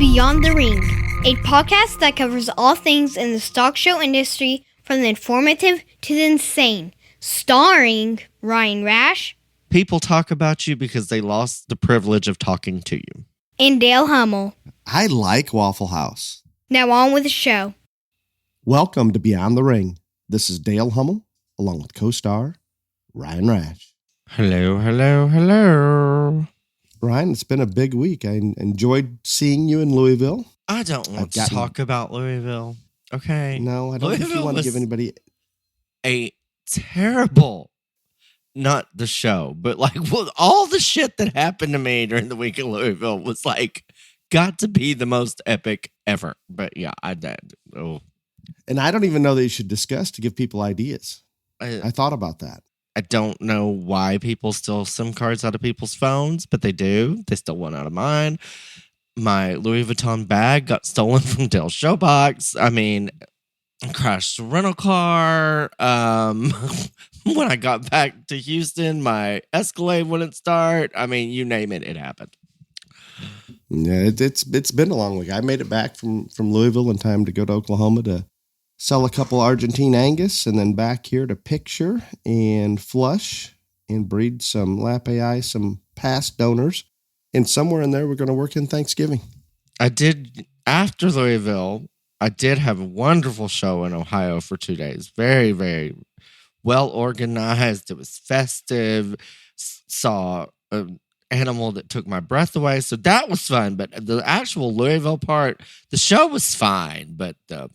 Beyond the Ring, a podcast that covers all things in the stock show industry, from the informative to the insane, starring Ryan Rash. People talk about you because they lost the privilege of talking to you. And Dale Hummel. I like Waffle House. Now on with the show. Welcome to Beyond the Ring. This is Dale Hummel, along with co-star Ryan Rash. Hello, hello, hello. Ryan, it's been a big week. I enjoyed seeing you in Louisville. I don't want to talk about Louisville. Okay. No, I don't think you want to give anybody a terrible, not the show, but like all the shit that happened to me during the week in Louisville was like got to be the most epic ever. But yeah, I did. Oh. And I don't even know that you should discuss to give people ideas. I thought about that. I don't know why people steal SIM cards out of people's phones, but they do. They stole one out of mine. My Louis Vuitton bag got stolen from Dale's Showbox. I mean, I crashed a rental car. When I got back to Houston, my Escalade wouldn't start. I mean, you name it, it happened. Yeah, it's been a long week. I made it back from Louisville in time to go to Oklahoma to sell a couple Argentine Angus, and then back here to picture and flush and breed some Lapei, some past donors. And somewhere in there, we're going to work in Thanksgiving. I did, after Louisville, I did have a wonderful show in Ohio for 2 days. Very, very well organized. It was festive. Saw an animal that took my breath away. So that was fun. But the actual Louisville part, the show was fine. But the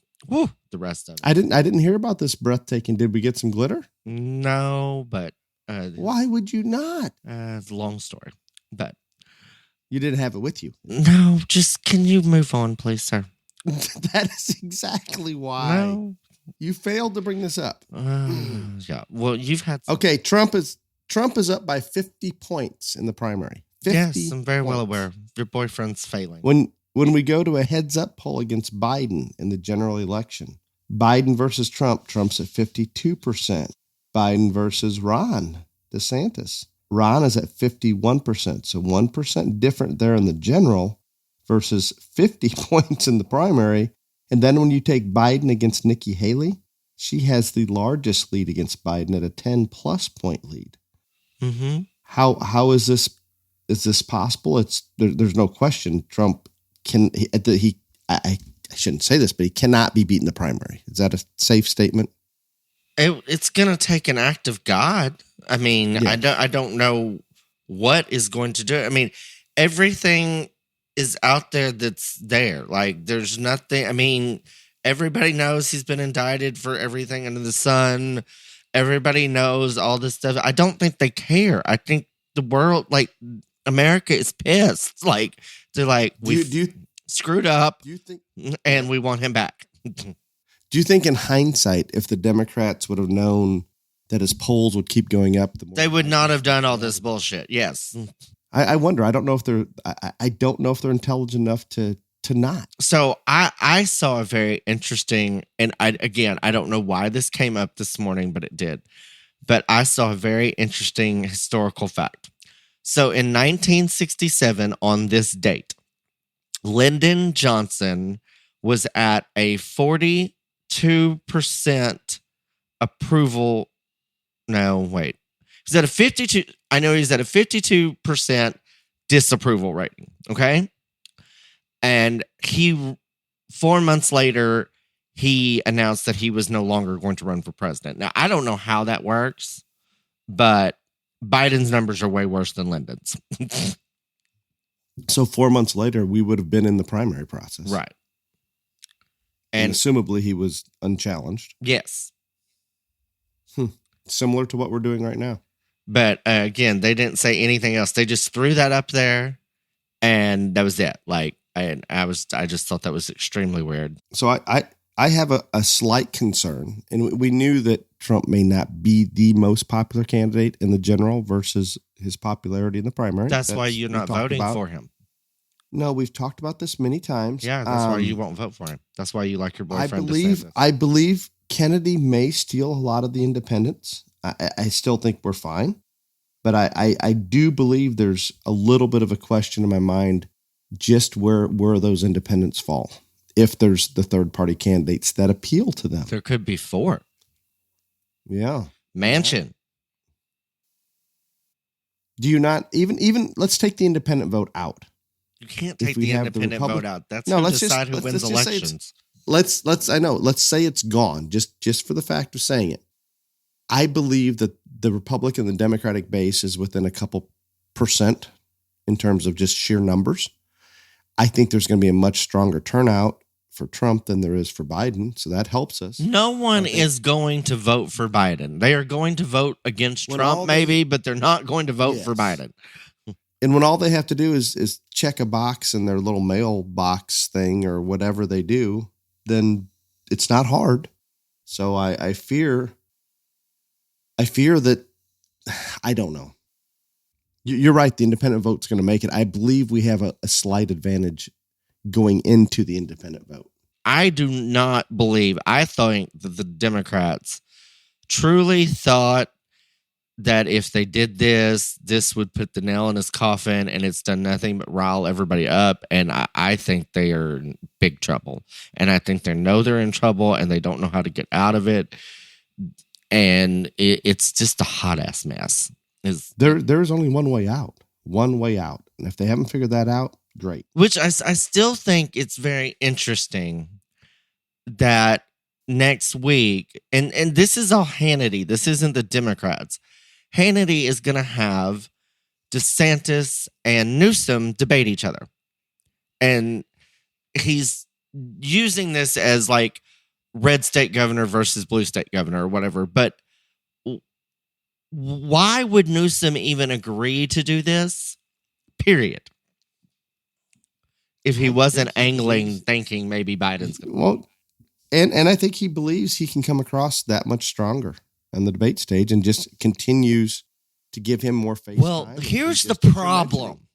rest of it. I didn't hear about this breathtaking. Did we get some glitter? No, but why would you not? It's a long story, but you didn't have it with you. No, just can you move on, please, sir? That is exactly why. No, you failed to bring this up. Yeah. Well, you've had okay. Trump is up by 50 points in the primary. 50 yes, I'm very well aware. Your boyfriend's failing. When we go to a heads-up poll against Biden in the general election, Biden versus Trump, Trump's at 52%. Biden versus Ron DeSantis, Ron is at 51%. So 1% different there in the general versus 50 points in the primary. And then when you take Biden against Nikki Haley, she has the largest lead against Biden at a 10-plus point lead. Mm-hmm. How is this possible? There's no question Trump I shouldn't say this, but he cannot be beaten in the primary. Is that a safe statement? It's going to take an act of God. I mean, yeah. I don't know what is going to do it. I mean, everything is out there that's there. Like, there's nothing. I mean, everybody knows he's been indicted for everything under the sun. Everybody knows all this stuff. I don't think they care. I think the world, like, America is pissed. Like, they're like, we screwed up, and we want him back. Do you think in hindsight, if the Democrats would have known that his polls would keep going up, they would not have done all this bullshit? Yes. I wonder. I don't know if they're intelligent enough to not. So I saw a very interesting, and I don't know why this came up this morning, but it did. But I saw a very interesting historical fact. So in 1967, on this date, Lyndon Johnson was at a 42% approval. No, wait. He's at a 52. I know he's at a 52% disapproval rating. Okay. And 4 months later, he announced that he was no longer going to run for president. Now, I don't know how that works, but Biden's numbers are way worse than Lyndon's. So 4 months later, we would have been in the primary process. Right. And assumably he was unchallenged. Yes. Similar to what we're doing right now. But again, they didn't say anything else. They just threw that up there, and that was it. Like, I just thought that was extremely weird. So I have a slight concern, and we knew that Trump may not be the most popular candidate in the general versus his popularity in the primary. That's why you're not voting for him. No, we've talked about this many times. Yeah, that's why you won't vote for him. That's why you like your boyfriend. I believe Kennedy may steal a lot of the independents. I still think we're fine. But I do believe there's a little bit of a question in my mind just where those independents fall. If there's the third party candidates that appeal to them. There could be 4. Yeah. Manchin. Do you not even let's take the independent vote out. You can't take the independent vote out. That's who decide who wins elections. Let's say it's gone, just for the fact of saying it. I believe that the Republican and the Democratic base is within a couple percent in terms of just sheer numbers. I think there's going to be a much stronger turnout for Trump than there is for Biden, so that helps us. No one is going to vote for Biden. They are going to vote against Trump, maybe, but they're not going to vote for Biden. And when all they have to do is check a box in their little mailbox thing or whatever they do, then it's not hard. So I fear that, I don't know. You're right. The independent vote's going to make it. I believe we have a slight advantage going into the independent vote. I do not believe. I think that the Democrats truly thought that if they did this would put the nail in his coffin, and it's done nothing but rile everybody up. And I think they are in big trouble. And I think they know they're in trouble and they don't know how to get out of it. And it's just a hot ass mess. There's only one way out. One way out. And if they haven't figured that out, great. Which I still think it's very interesting that next week, and this is all Hannity. This isn't the Democrats. Hannity is going to have DeSantis and Newsom debate each other. And he's using this as like red state governor versus blue state governor or whatever. But why would Newsom even agree to do this? Period. If he wasn't angling, thinking maybe Biden's going to well, and I think he believes he can come across that much stronger on the debate stage and just continues to give him more face. Well, here's the problem.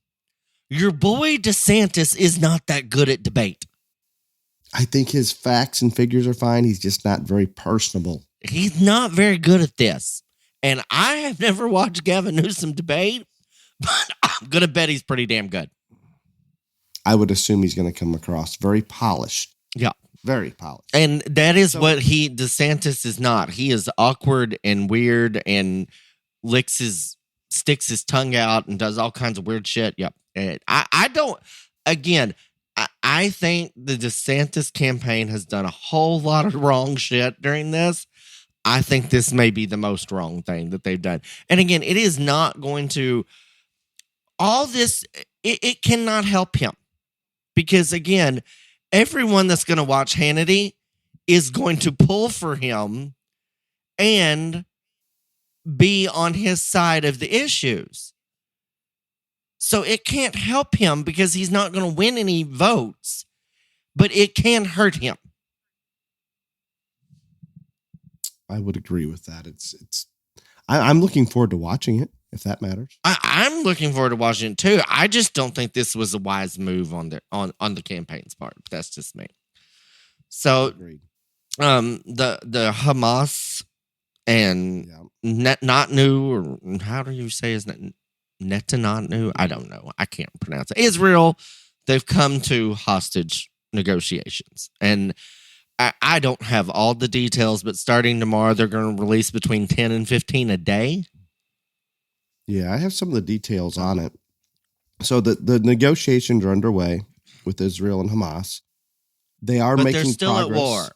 Your boy DeSantis is not that good at debate. I think his facts and figures are fine. He's just not very personable. He's not very good at this. And I have never watched Gavin Newsom debate, but I'm going to bet he's pretty damn good. I would assume he's going to come across very polished. Yeah. Very polished. And that is what DeSantis is not. He is awkward and weird and sticks his tongue out and does all kinds of weird shit. Yep. I think the DeSantis campaign has done a whole lot of wrong shit during this. I think this may be the most wrong thing that they've done. And again, it is not going to, all this, it cannot help him. Because again, everyone that's going to watch Hannity is going to pull for him and be on his side of the issues. So it can't help him because he's not going to win any votes, but it can hurt him. I would agree with that. I'm looking forward to watching it, if that matters. I'm looking forward to watching it too. I just don't think this was a wise move on the campaign's part. That's just me. So, agreed. The Hamas and Netanyahu, or how do you say his name? Netanyahu? I don't know. I can't pronounce it. Israel, they've come to hostage negotiations. And I don't have all the details, but starting tomorrow, they're going to release between 10 and 15 a day. Yeah, I have some of the details on it. So the negotiations are underway with Israel and Hamas. They are making progress. But they're still at war.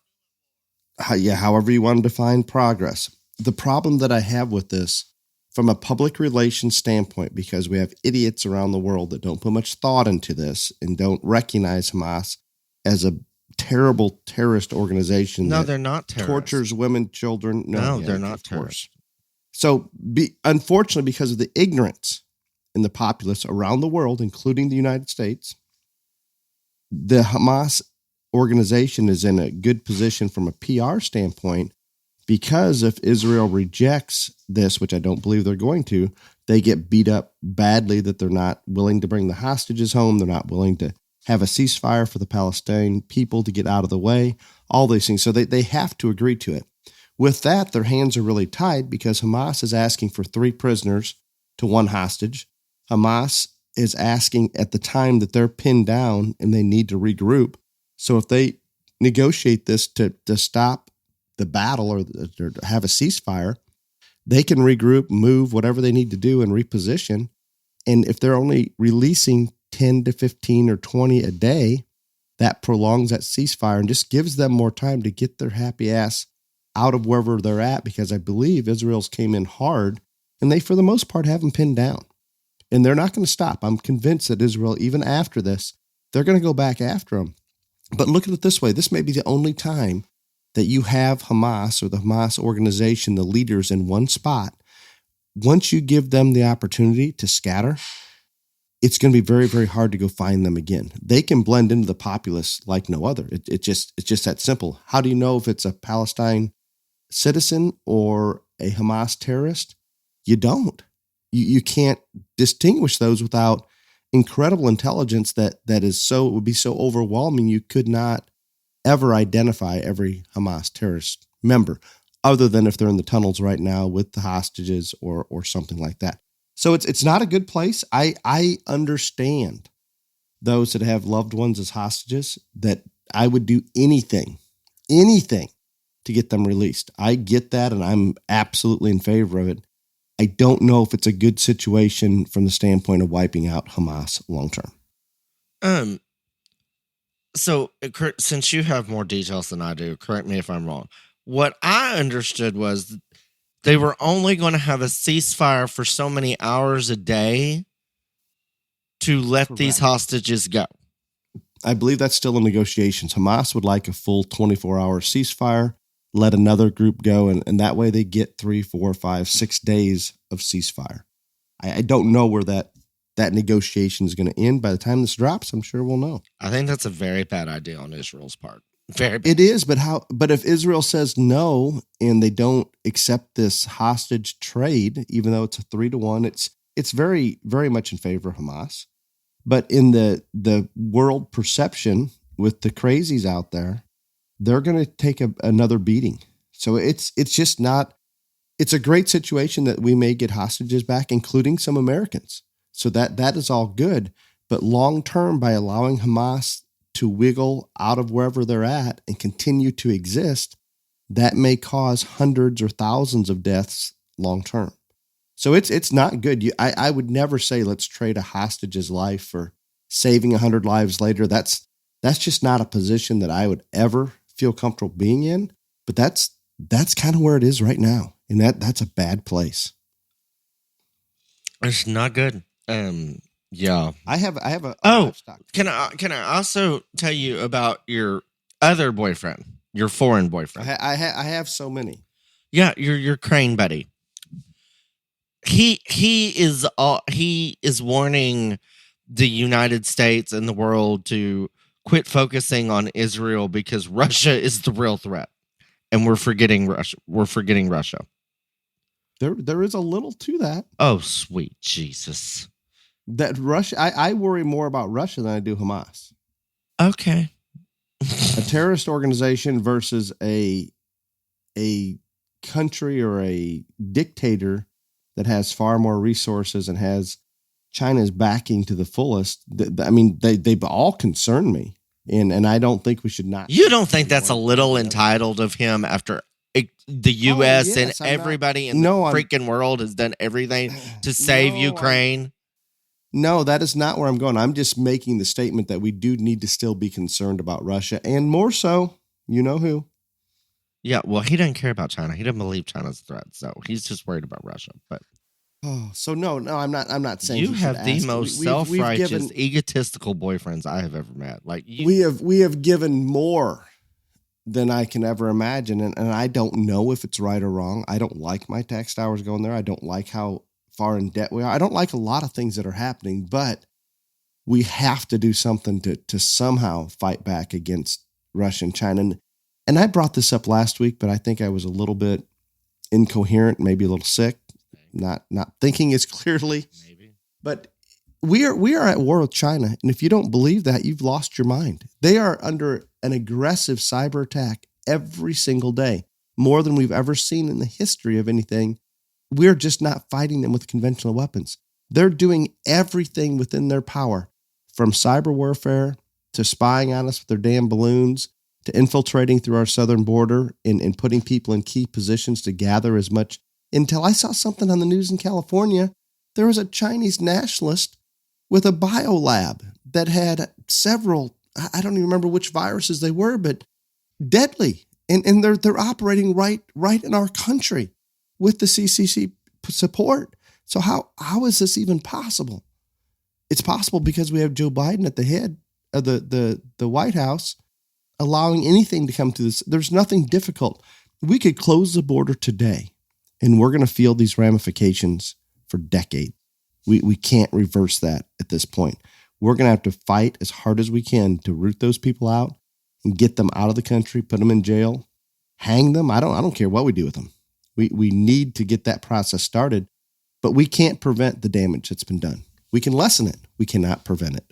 Yeah, however you want to define progress. The problem that I have with this, from a public relations standpoint, because we have idiots around the world that don't put much thought into this and don't recognize Hamas as a terrible terrorist organization. No, they're not terrorists. Tortures women, children. No, they're not terrorists. So, unfortunately, because of the ignorance in the populace around the world, including the United States, the Hamas organization is in a good position from a PR standpoint, because if Israel rejects this, which I don't believe they're going to, they get beat up badly, that they're not willing to bring the hostages home. They're not willing to have a ceasefire for the Palestinian people to get out of the way, all these things. So they have to agree to it. With that, their hands are really tied because Hamas is asking for 3 prisoners to 1 hostage. Hamas is asking at the time that they're pinned down and they need to regroup. So if they negotiate this to stop the battle or have a ceasefire, they can regroup, move, whatever they need to do, and reposition. And if they're only releasing 10 to 15 or 20 a day, that prolongs that ceasefire and just gives them more time to get their happy ass out of wherever they're at, because I believe Israel's came in hard and they, for the most part, have them pinned down. And they're not going to stop. I'm convinced that Israel, even after this, they're going to go back after them. But look at it this way. This may be the only time that you have Hamas or the Hamas organization, the leaders, in one spot. Once you give them the opportunity to scatter, it's going to be very, very hard to go find them again. They can blend into the populace like no other. It's just that simple. How do you know if it's a Palestine citizen or a Hamas terrorist? You don't. You can't distinguish those without incredible intelligence that it would be so overwhelming you could not ever identify every Hamas terrorist member, other than if they're in the tunnels right now with the hostages or something like that. So it's not a good place. I understand those that have loved ones as hostages, that I would do anything to get them released. I get that, and I'm absolutely in favor of it. I don't know if it's a good situation from the standpoint of wiping out Hamas long term. So, since you have more details than I do, correct me if I'm wrong. What I understood was they were only going to have a ceasefire for so many hours a day to let these hostages go. I believe that's still in negotiations. Hamas would like a full 24-hour ceasefire, let another group go, and that way they get 3, 4, 5, 6 days of ceasefire. I don't know where that negotiation is going to end. By the time this drops, I'm sure we'll know. I think that's a very bad idea on Israel's part. Very bad. It is, but how? But if Israel says no and they don't accept this hostage trade, even though it's a 3-1, it's very, very much in favor of Hamas. But in the world perception with the crazies out there, they're going to take another beating. So it's just not. It's a great situation that we may get hostages back, including some Americans. So that is all good. But long term, by allowing Hamas to wiggle out of wherever they're at and continue to exist, that may cause hundreds or thousands of deaths long term. So it's not good. I would never say let's trade a hostage's life for saving 100 lives later. That's just not a position that I would ever feel comfortable being in. But that's kind of where it is right now, and that's a bad place. It's not good. Yeah. I have a livestock. Can I also tell you about your other boyfriend, your foreign boyfriend? I have so many. Yeah, your crane buddy. He is warning the United States and the world to quit focusing on Israel because Russia is the real threat, and we're forgetting Russia. There is a little to that. Oh, sweet Jesus. That Russia, I worry more about Russia than I do Hamas. Okay. A terrorist organization versus a country or a dictator that has far more resources and has China's backing to the fullest. I mean, they all concern me, and I don't think we should not. You don't think that's a little entitled of him after the U.S. and everybody in the freaking world has done everything to save Ukraine? No, that is not where I'm going. I'm just making the statement that we do need to still be concerned about Russia, and more so, you know who. Yeah, well, he doesn't care about China. He doesn't believe China's a threat, so he's just worried about Russia. But so no, I'm not saying you have the most self-righteous, egotistical boyfriends I have ever met. Like we have given more than I can ever imagine, and I don't know if it's right or wrong. I don't like my tax dollars going there. I don't like how far in debt we are. I don't like a lot of things that are happening, but we have to do something to somehow fight back against Russia and China. And I brought this up last week, but I think I was a little bit incoherent, maybe a little sick, not thinking as clearly. Maybe. But we are at war with China, and if you don't believe that, you've lost your mind. They are under an aggressive cyber attack every single day, more than we've ever seen in the history of anything. We're just not fighting them with conventional weapons. They're doing everything within their power, from cyber warfare to spying on us with their damn balloons, to infiltrating through our southern border and putting people in key positions to gather as much intel. I saw something on the news in California. There was a Chinese nationalist with a biolab that had several, I don't even remember which viruses they were, but deadly. And they're operating right in our country with the CCC support. So how is this even possible? It's possible because we have Joe Biden at the head of the White House allowing anything to come to this. There's nothing difficult. We could close the border today and we're going to feel these ramifications for decades. We can't reverse that at this point. We're going to have to fight as hard as we can to root those people out and get them out of the country, put them in jail, hang them. I don't care what we do with them. We need to get that process started, but we can't prevent the damage that's been done. We can lessen it. We cannot prevent it.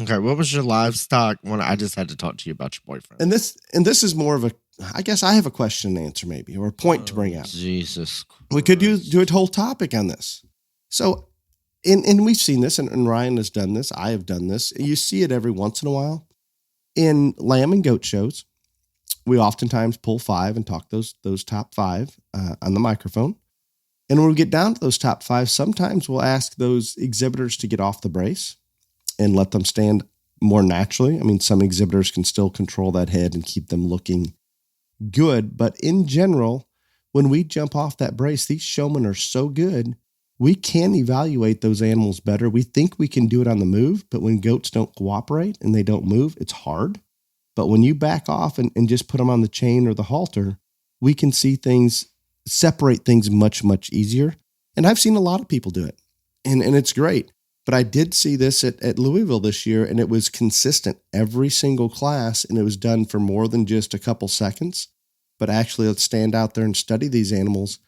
Okay, what was your livestock one? I just had to talk to you about your boyfriend. And this is more of a, I guess I have a question and answer maybe, or a point to bring out. Jesus Christ. We could do a whole topic on this. So, and we've seen this, and Ryan has done this. I have done this. You see it every once in a while. In lamb and goat shows, we oftentimes pull 5 and talk those top 5 on the microphone. And when we get down to those top 5, sometimes we'll ask those exhibitors to get off the brace and let them stand more naturally. I mean, some exhibitors can still control that head and keep them looking good. But in general, when we jump off that brace, these showmen are so good, we can evaluate those animals better. We think we can do it on the move, but when goats don't cooperate and they don't move, it's hard. But when you back off and just put them on the chain or the halter, we can see things, separate things much, much easier. And I've seen a lot of people do it, and it's great. But I did see this at Louisville this year, and it was consistent every single class, and it was done for more than just a couple seconds. But actually, let's stand out there and study these animals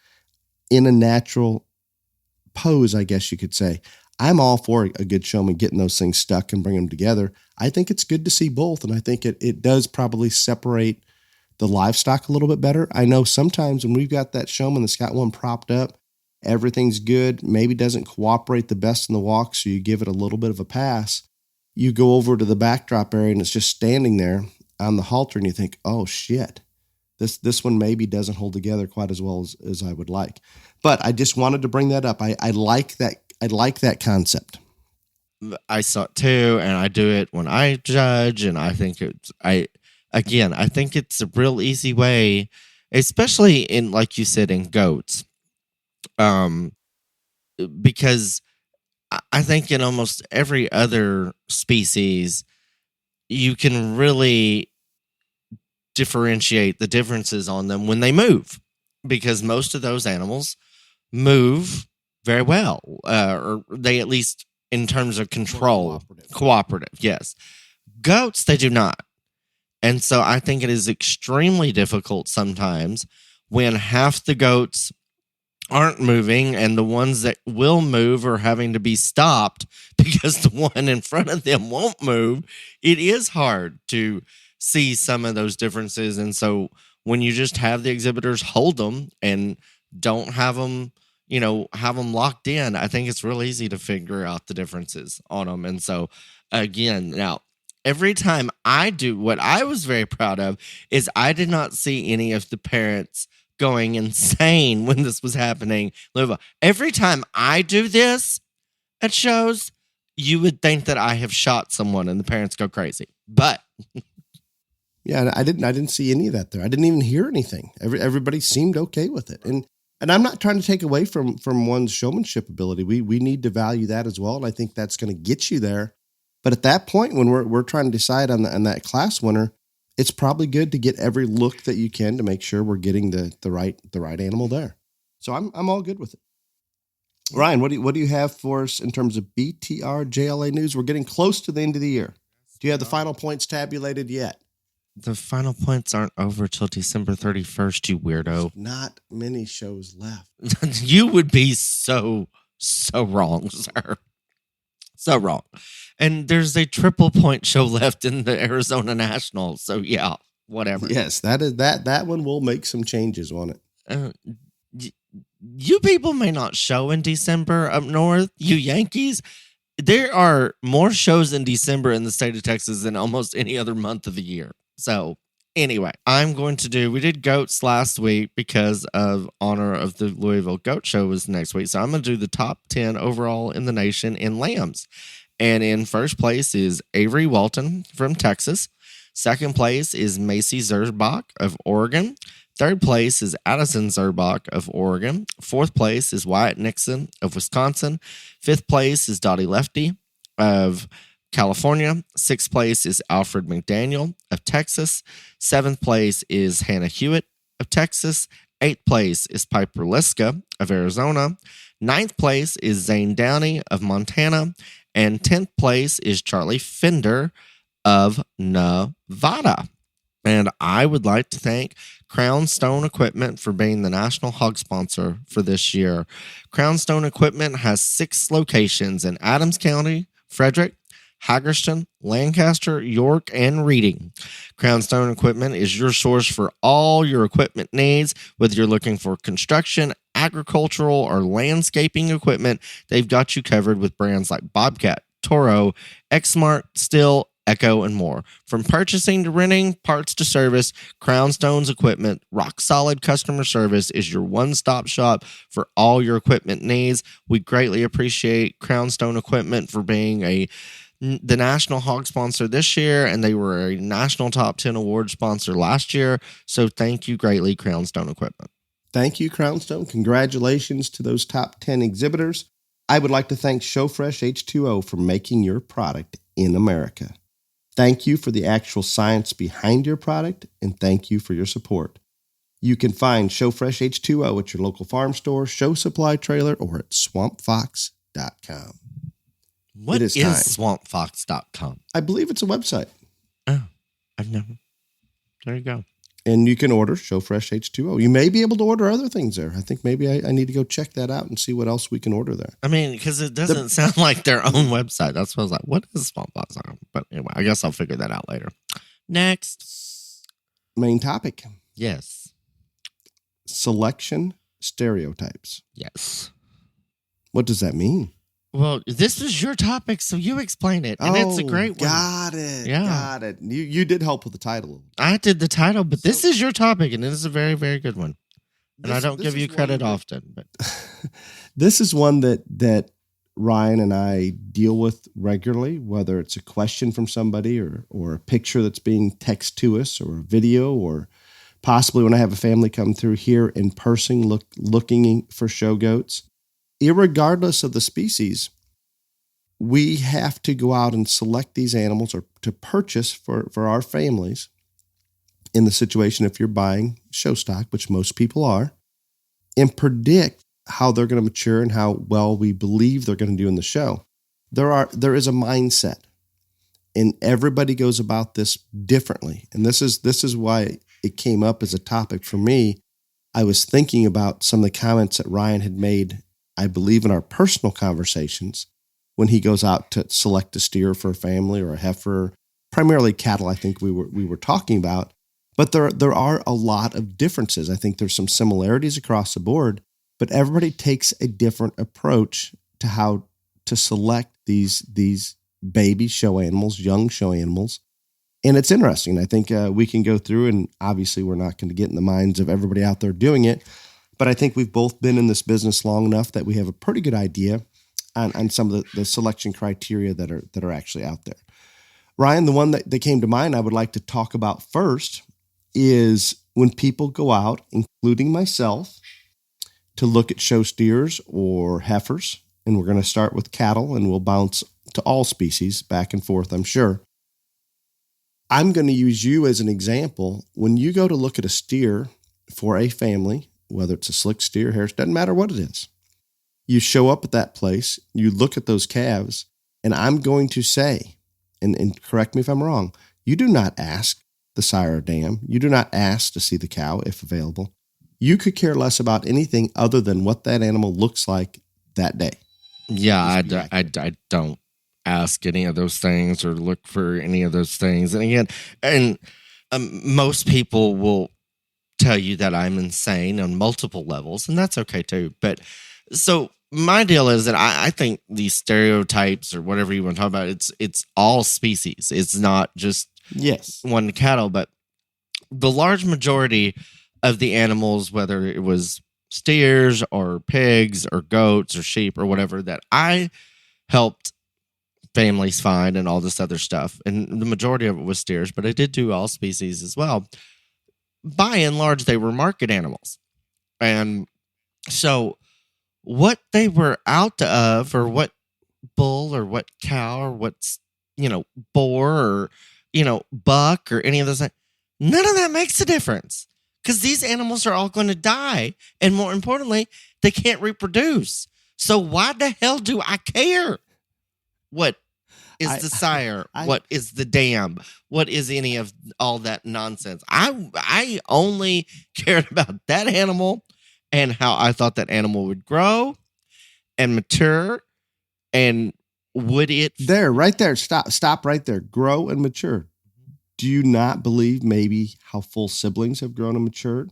in a natural pose, I guess you could say. I'm all for a good showman getting those things stuck and bringing them together. I think it's good to see both, and I think it does probably separate the livestock a little bit better. I know sometimes when we've got that showman that's got one propped up, everything's good, maybe doesn't cooperate the best in the walk, so you give it a little bit of a pass. You go over to the backdrop area and it's just standing there on the halter, and you think, oh shit, this one maybe doesn't hold together quite as well as I would like. But I just wanted to bring that up. I like that. I like that concept. I saw it too, and I do it when I judge, and I think I think it's a real easy way, especially in, like you said, in goats. Because I think in almost every other species, you can really differentiate the differences on them when they move, because most of those animals move very well, or they at least in terms of control, cooperative. Yes. Goats, they do not. And so I think it is extremely difficult sometimes when half the goats aren't moving and the ones that will move are having to be stopped because the one in front of them won't move. It is hard to see some of those differences. And so when you just have the exhibitors hold them and don't have them, have them locked in, I think it's real easy to figure out the differences on them. And so again, now every time I do, what I was very proud of is I did not see any of the parents going insane when this was happening. Every time I do this at shows, you would think that I have shot someone and the parents go crazy. But yeah, I didn't see any of that there. I didn't even hear anything. Everybody seemed okay with it. And I'm not trying to take away from one's showmanship ability. We need to value that as well. And I think that's going to get you there. But at that point, when we're trying to decide on that class winner, it's probably good to get every look that you can to make sure we're getting the right animal there. So I'm all good with it. Ryan, what do you have for us in terms of BTR JLA news? We're getting close to the end of the year. Do you have the final points tabulated yet? The final points aren't over till December 31st, you weirdo. There's not many shows left. You would be so wrong, sir. So wrong. And there's a triple point show left in the Arizona National. So yeah, whatever. Yes, that one will make some changes on it. you people may not show in December up north, you Yankees. There are more shows in December in the state of Texas than almost any other month of the year. So anyway, we did goats last week because of honor of the Louisville Goat Show was next week. So I'm going to do the top 10 overall in the nation in lambs. And in first place is Avery Walton from Texas. Second place is Macy Zerbach of Oregon. Third place is Addison Zerbach of Oregon. Fourth place is Wyatt Nixon of Wisconsin. Fifth place is Dottie Lefty of California. Sixth place is Alfred McDaniel of Texas. Seventh place is Hannah Hewitt of Texas. Eighth place is Piper Liska of Arizona. Ninth place is Zane Downey of Montana. And 10th place is Charlie Fender of Nevada. And I would like to thank Crown Stone Equipment for being the national hog sponsor for this year. Crown Stone Equipment has 6 locations in Adams County, Frederick, Hagerstown, Lancaster, York, and Reading. Crown Stone Equipment is your source for all your equipment needs, whether you're looking for construction, agricultural, or landscaping equipment. They've got you covered with brands like Bobcat, Toro, Exmark, Stihl, Echo, and more. From purchasing to renting, parts to service, Crown Stone's Equipment, rock solid customer service is your one-stop shop for all your equipment needs. We greatly appreciate Crown Stone Equipment for being the national hog sponsor this year, and they were a national top 10 award sponsor last year. So thank you greatly, Crown Stone Equipment. Thank you, Crown Stone. Congratulations to those top 10 exhibitors. I would like to thank Showfresh H2O for making your product in America. Thank you for the actual science behind your product, and thank you for your support. You can find Showfresh H2O at your local farm store, show supply trailer, or at swampfox.com. What is swampfox.com? I believe it's a website. Oh, I've never. There you go. And you can order Showfresh H2O. You may be able to order other things there. I think maybe I need to go check that out and see what else we can order there. I mean, because it doesn't sound like their own website. That's what I was like, what is swampfox.com? But anyway, I guess I'll figure that out later. Next. Main topic. Yes. Selection stereotypes. Yes. What does that mean? Well, this was your topic, so you explain it, and it's a great one. Got it. Yeah. Got it. You did help with the title. I did the title, but this is your topic, and it is a very, very good one. And I don't give you credit often, but this is one that Ryan and I deal with regularly, whether it's a question from somebody or a picture that's being texted to us or a video, or possibly when I have a family come through here in person looking for show goats. Irregardless of the species, we have to go out and select these animals or to purchase for our families. In the situation, if you're buying show stock, which most people are, and predict how they're going to mature and how well we believe they're going to do in the show. There is a mindset, and everybody goes about this differently. And this is why it came up as a topic for me. I was thinking about some of the comments that Ryan had made, I believe, in our personal conversations when he goes out to select a steer for a family or a heifer, primarily cattle. I think we were talking about, but there are a lot of differences. I think there's some similarities across the board, but everybody takes a different approach to how to select these baby show animals, young show animals. And it's interesting. I think we can go through, and obviously we're not going to get in the minds of everybody out there doing it, but I think we've both been in this business long enough that we have a pretty good idea on some of the selection criteria that are actually out there. Ryan, the one that came to mind I would like to talk about first is when people go out, including myself, to look at show steers or heifers, and we're going to start with cattle, and we'll bounce to all species back and forth, I'm sure. I'm going to use you as an example. When you go to look at a steer for a family, whether it's a slick steer, hair, doesn't matter what it is. You show up at that place, you look at those calves, and I'm going to say, and correct me if I'm wrong, you do not ask the sire or dam. You do not ask to see the cow if available. You could care less about anything other than what that animal looks like that day. Yeah, I don't ask any of those things or look for any of those things. And again, most people will tell you that I'm insane on multiple levels, and that's okay too. But so my deal is that I think these stereotypes or whatever you want to talk about, it's all species. It's not just one cattle, but the large majority of the animals, whether it was steers or pigs or goats or sheep or whatever, that I helped families find and all this other stuff. And the majority of it was steers, but I did do all species as well. By and large, they were market animals. And so what they were out of, or what bull or what cow or what's, boar or, buck or any of those, none of that makes a difference. Because these animals are all going to die. And more importantly, they can't reproduce. So why the hell do I care? What is the sire? What is the dam? What is any of all that nonsense? I only cared about that animal and how I thought that animal would grow and mature, and would it... Right there. Stop right there. Grow and mature. Do you not believe maybe how full siblings have grown and matured,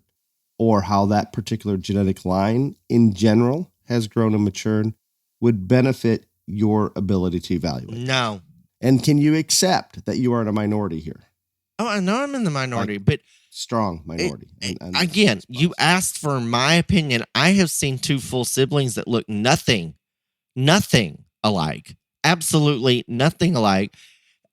or how that particular genetic line in general has grown and matured would benefit your ability to evaluate? No. And can you accept that you are in a minority here? Oh, I know I'm in the minority, but... Strong minority. Again, you asked for my opinion. I have seen two full siblings that look nothing alike. Absolutely nothing alike.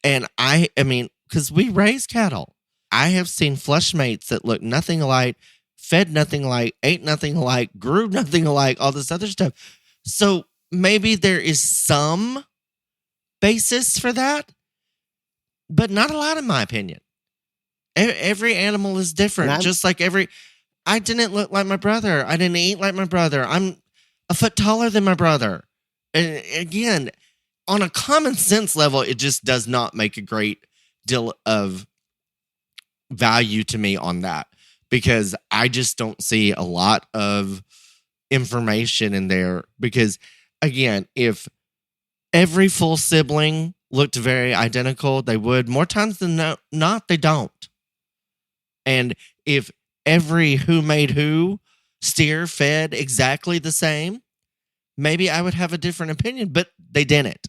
And I mean, because we raise cattle. I have seen flush mates that look nothing alike, fed nothing alike, ate nothing alike, grew nothing alike, all this other stuff. So maybe there is some basis for that, but not a lot in my opinion. Every animal is different, just like I didn't look like my brother. I didn't eat like my brother. I'm a foot taller than my brother. And again, on a common sense level, it just does not make a great deal of value to me on that, because I just don't see a lot of information in there. Because again, if every full sibling looked very identical, they would. More times than not, they don't. And if every who made who steer fed exactly the same, maybe I would have a different opinion, but they didn't.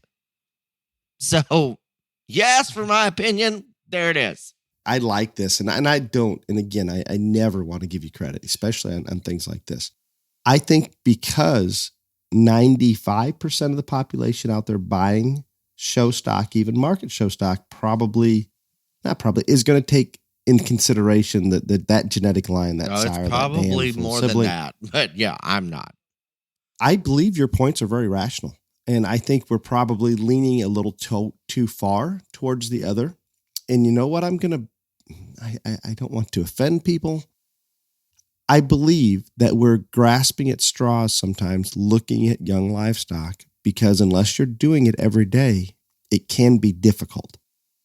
So, yes, for my opinion, there it is. I like this, and I don't, and again, I never want to give you credit, especially on things like this. I think because 95% of the population out there buying show stock, even market show stock, is going to take in consideration that genetic line, that sire, it's probably that more sibling. than that. But yeah, I'm not. I believe your points are very rational, and I think we're probably leaning a little too far towards the other. And you know what? I don't want to offend people. I believe that we're grasping at straws sometimes looking at young livestock, because unless you're doing it every day, it can be difficult.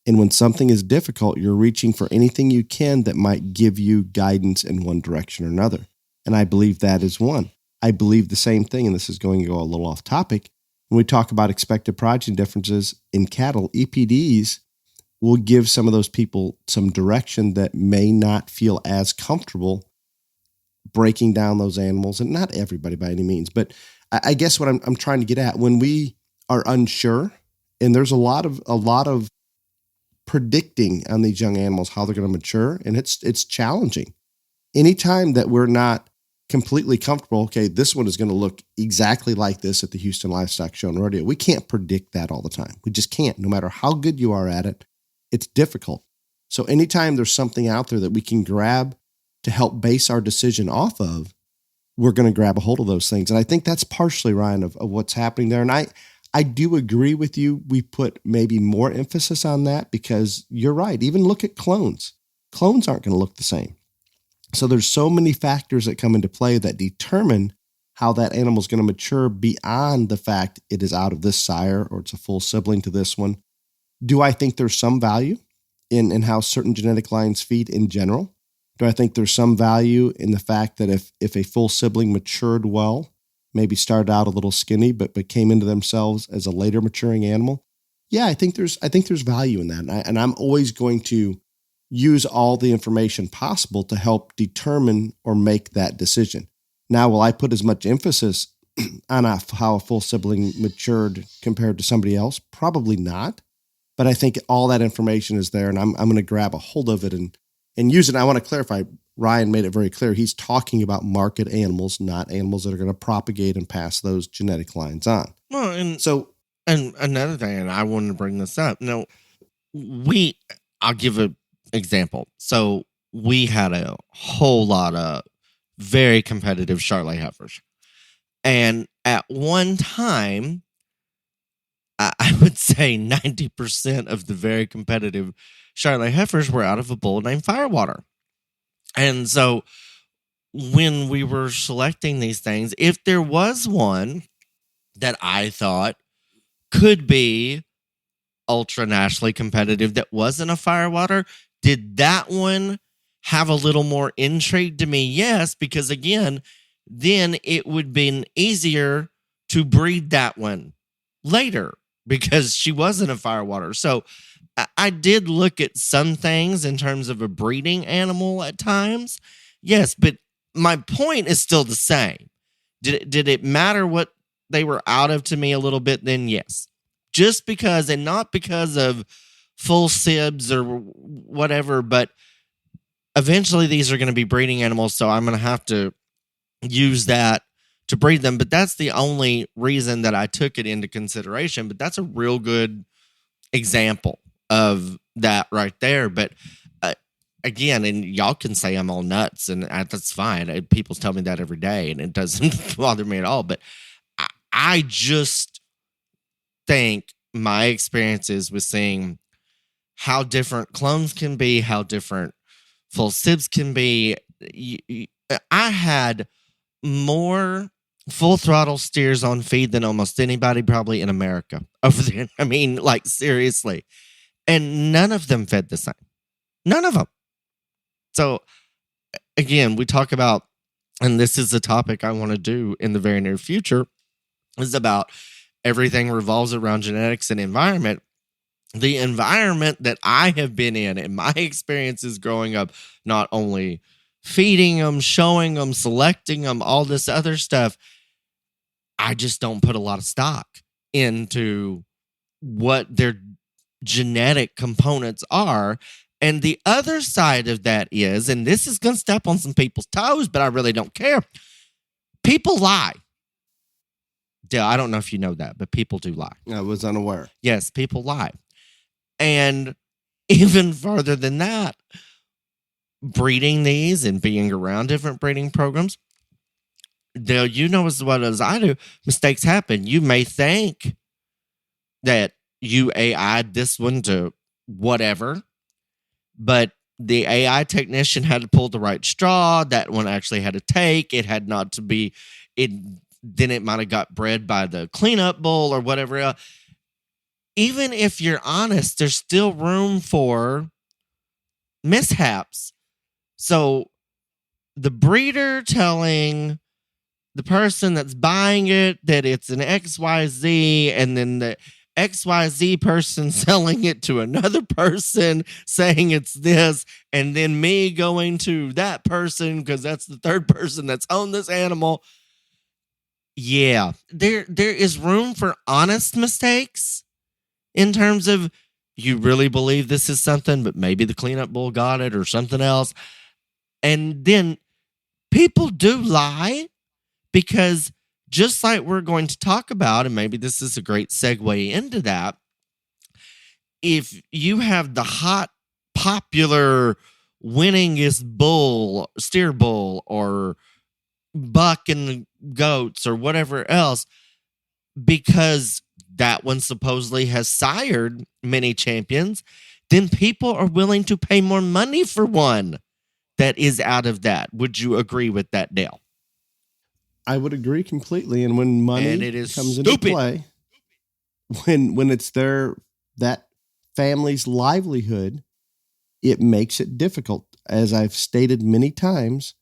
And when something is difficult, you're reaching for anything you can that might give you guidance in one direction or another. And I believe that is one. I believe the same thing, and this is going to go a little off topic. When we talk about expected progeny differences in cattle, EPDs will give some of those people some direction that may not feel as comfortable breaking down those animals. And not everybody by any means, but I guess what I'm trying to get at, when we are unsure, and there's a lot of predicting on these young animals how they're going to mature, and it's challenging. Anytime that we're not completely comfortable, okay, this one is going to look exactly like this at the Houston Livestock Show and Rodeo. We can't predict that all the time. We just can't. No matter how good you are at it, it's difficult. So anytime there's something out there that we can grab to help base our decision off of, we're going to grab a hold of those things. And I think that's partially, Ryan, of what's happening there. And I do agree with you. We put maybe more emphasis on that because you're right. Even look at clones. Clones aren't going to look the same. So there's so many factors that come into play that determine how that animal is going to mature beyond the fact it is out of this sire or it's a full sibling to this one. Do I think there's some value in how certain genetic lines feed in general? Do I think there's some value in the fact that if a full sibling matured well, maybe started out a little skinny, but came into themselves as a later maturing animal? Yeah, I think there's value in that. And I'm always going to use all the information possible to help determine or make that decision. Now, will I put as much emphasis on how a full sibling matured compared to somebody else? Probably not. But I think all that information is there, and I'm going to grab a hold of it and use it. And I want to clarify, Ryan made it very clear. He's talking about market animals, not animals that are going to propagate and pass those genetic lines on. Well, and another thing, and I wanted to bring this up. No, I'll give an example. So we had a whole lot of very competitive Charolais heifers. And at one time, I would say 90% of the very competitive Charolais heifers were out of a bull named Firewater. And so when we were selecting these things, if there was one that I thought could be ultra nationally competitive that wasn't a Firewater, did that one have a little more intrigue to me? Yes, because again, then it would be easier to breed that one later because she wasn't a Firewater. So I did look at some things in terms of a breeding animal at times. Yes, but my point is still the same. Did it matter what they were out of to me a little bit? Then yes. Just because, and not because of full sibs or whatever, but eventually these are going to be breeding animals, so I'm going to have to use that to breed them. But that's the only reason that I took it into consideration. But that's a real good example of that right there. But again, and y'all can say I'm all nuts, and that's fine. People tell me that every day, and it doesn't bother me at all. But I just think my experiences with seeing how different clones can be, how different full sibs can be. I had more full throttle steers on feed than almost anybody probably in America over there. I mean, like seriously. And none of them fed the same. None of them. So again, we talk about, and this is a topic I want to do in the very near future, is about everything revolves around genetics and environment. The environment that I have been in and my experiences growing up, not only feeding them, showing them, selecting them, all this other stuff, I just don't put a lot of stock into what their genetic components are. And the other side of that is, and this is going to step on some people's toes, but I really don't care. People lie. Dale, I don't know if you know that, but people do lie. I was unaware. Yes, people lie. And even further than that, breeding these and being around different breeding programs, Dale, you know as well as I do, mistakes happen. You may think that you AI'd this one to whatever, but the AI technician had to pull the right straw. That one actually had to take. It had not to be, then it might have got bred by the cleanup bull or whatever else. Even if you're honest, there's still room for mishaps. So the breeder telling the person that's buying it that it's an XYZ, and then the XYZ person selling it to another person saying it's this, and then me going to that person because that's the third person that's owned this animal. Yeah, there is room for honest mistakes in terms of you really believe this is something, but maybe the cleanup bull got it or something else. And then people do lie because just like we're going to talk about, and maybe this is a great segue into that, if you have the hot, popular, winningest bull, steer bull, or buck and goats, or whatever else, because that one supposedly has sired many champions, then people are willing to pay more money for one that is out of that. Would you agree with that, Dale? I would agree completely. And when money comes into play, when it's that family's livelihood, it makes it difficult. As I've stated many times,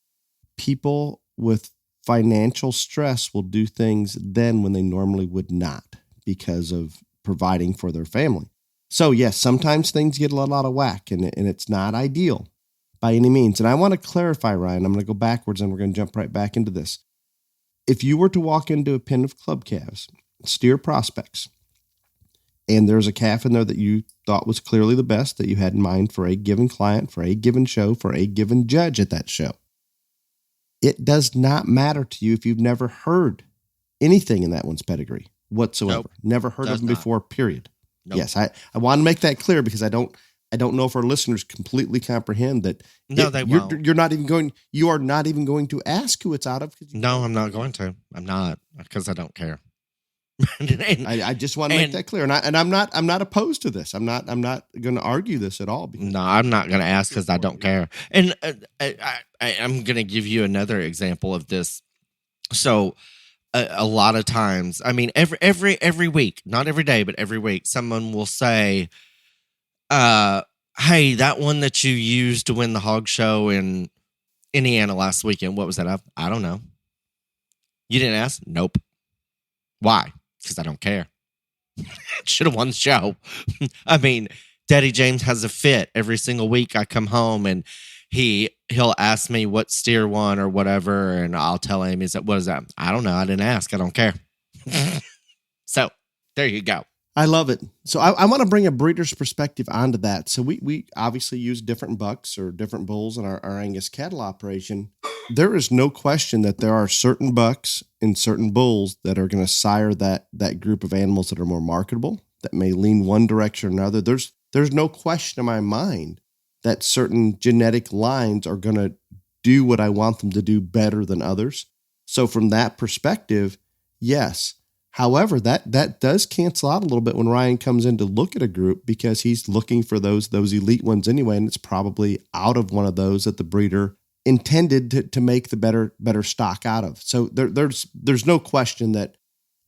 people with financial stress will do things then when they normally would not because of providing for their family. So yes, sometimes things get a lot out of whack, and it's not ideal by any means. And I want to clarify, Ryan, I'm going to go backwards and we're going to jump right back into this. If you were to walk into a pen of club calves, steer prospects, and there's a calf in there that you thought was clearly the best that you had in mind for a given client, for a given show, for a given judge at that show, it does not matter to you if you've never heard anything in that one's pedigree whatsoever. Nope. Never heard of him before, period. Nope. Yes, I want to make that clear because I don't know if our listeners completely comprehend that. No, they won't. You are not even going to ask who it's out of. No, I'm not going to. I'm not, because I don't care. I just want to make that clear, and I'm not opposed to this. I'm not going to argue this at all. No, I'm not going to ask because I don't care. And I'm going to give you another example of this. So a lot of times, I mean, every week, not every day, but every week, someone will say, "Hey, that one that you used to win the hog show in Indiana last weekend, what was that of?" I don't know. You didn't ask? Nope. Why? Because I don't care. Should have won the show. I mean, Daddy James has a fit every single week. I come home and he'll ask me what steer won or whatever, and I'll tell him, what is that? I don't know. I didn't ask. I don't care. So there you go. I love it. So I want to bring a breeder's perspective onto that. So we obviously use different bucks or different bulls in our Angus cattle operation. There is no question that there are certain bucks and certain bulls that are going to sire that group of animals that are more marketable, that may lean one direction or another. There's no question in my mind that certain genetic lines are going to do what I want them to do better than others. So from that perspective, yes. However, that does cancel out a little bit when Ryan comes in to look at a group, because he's looking for those elite ones anyway, and it's probably out of one of those that the breeder intended to make the better stock out of. So there's no question that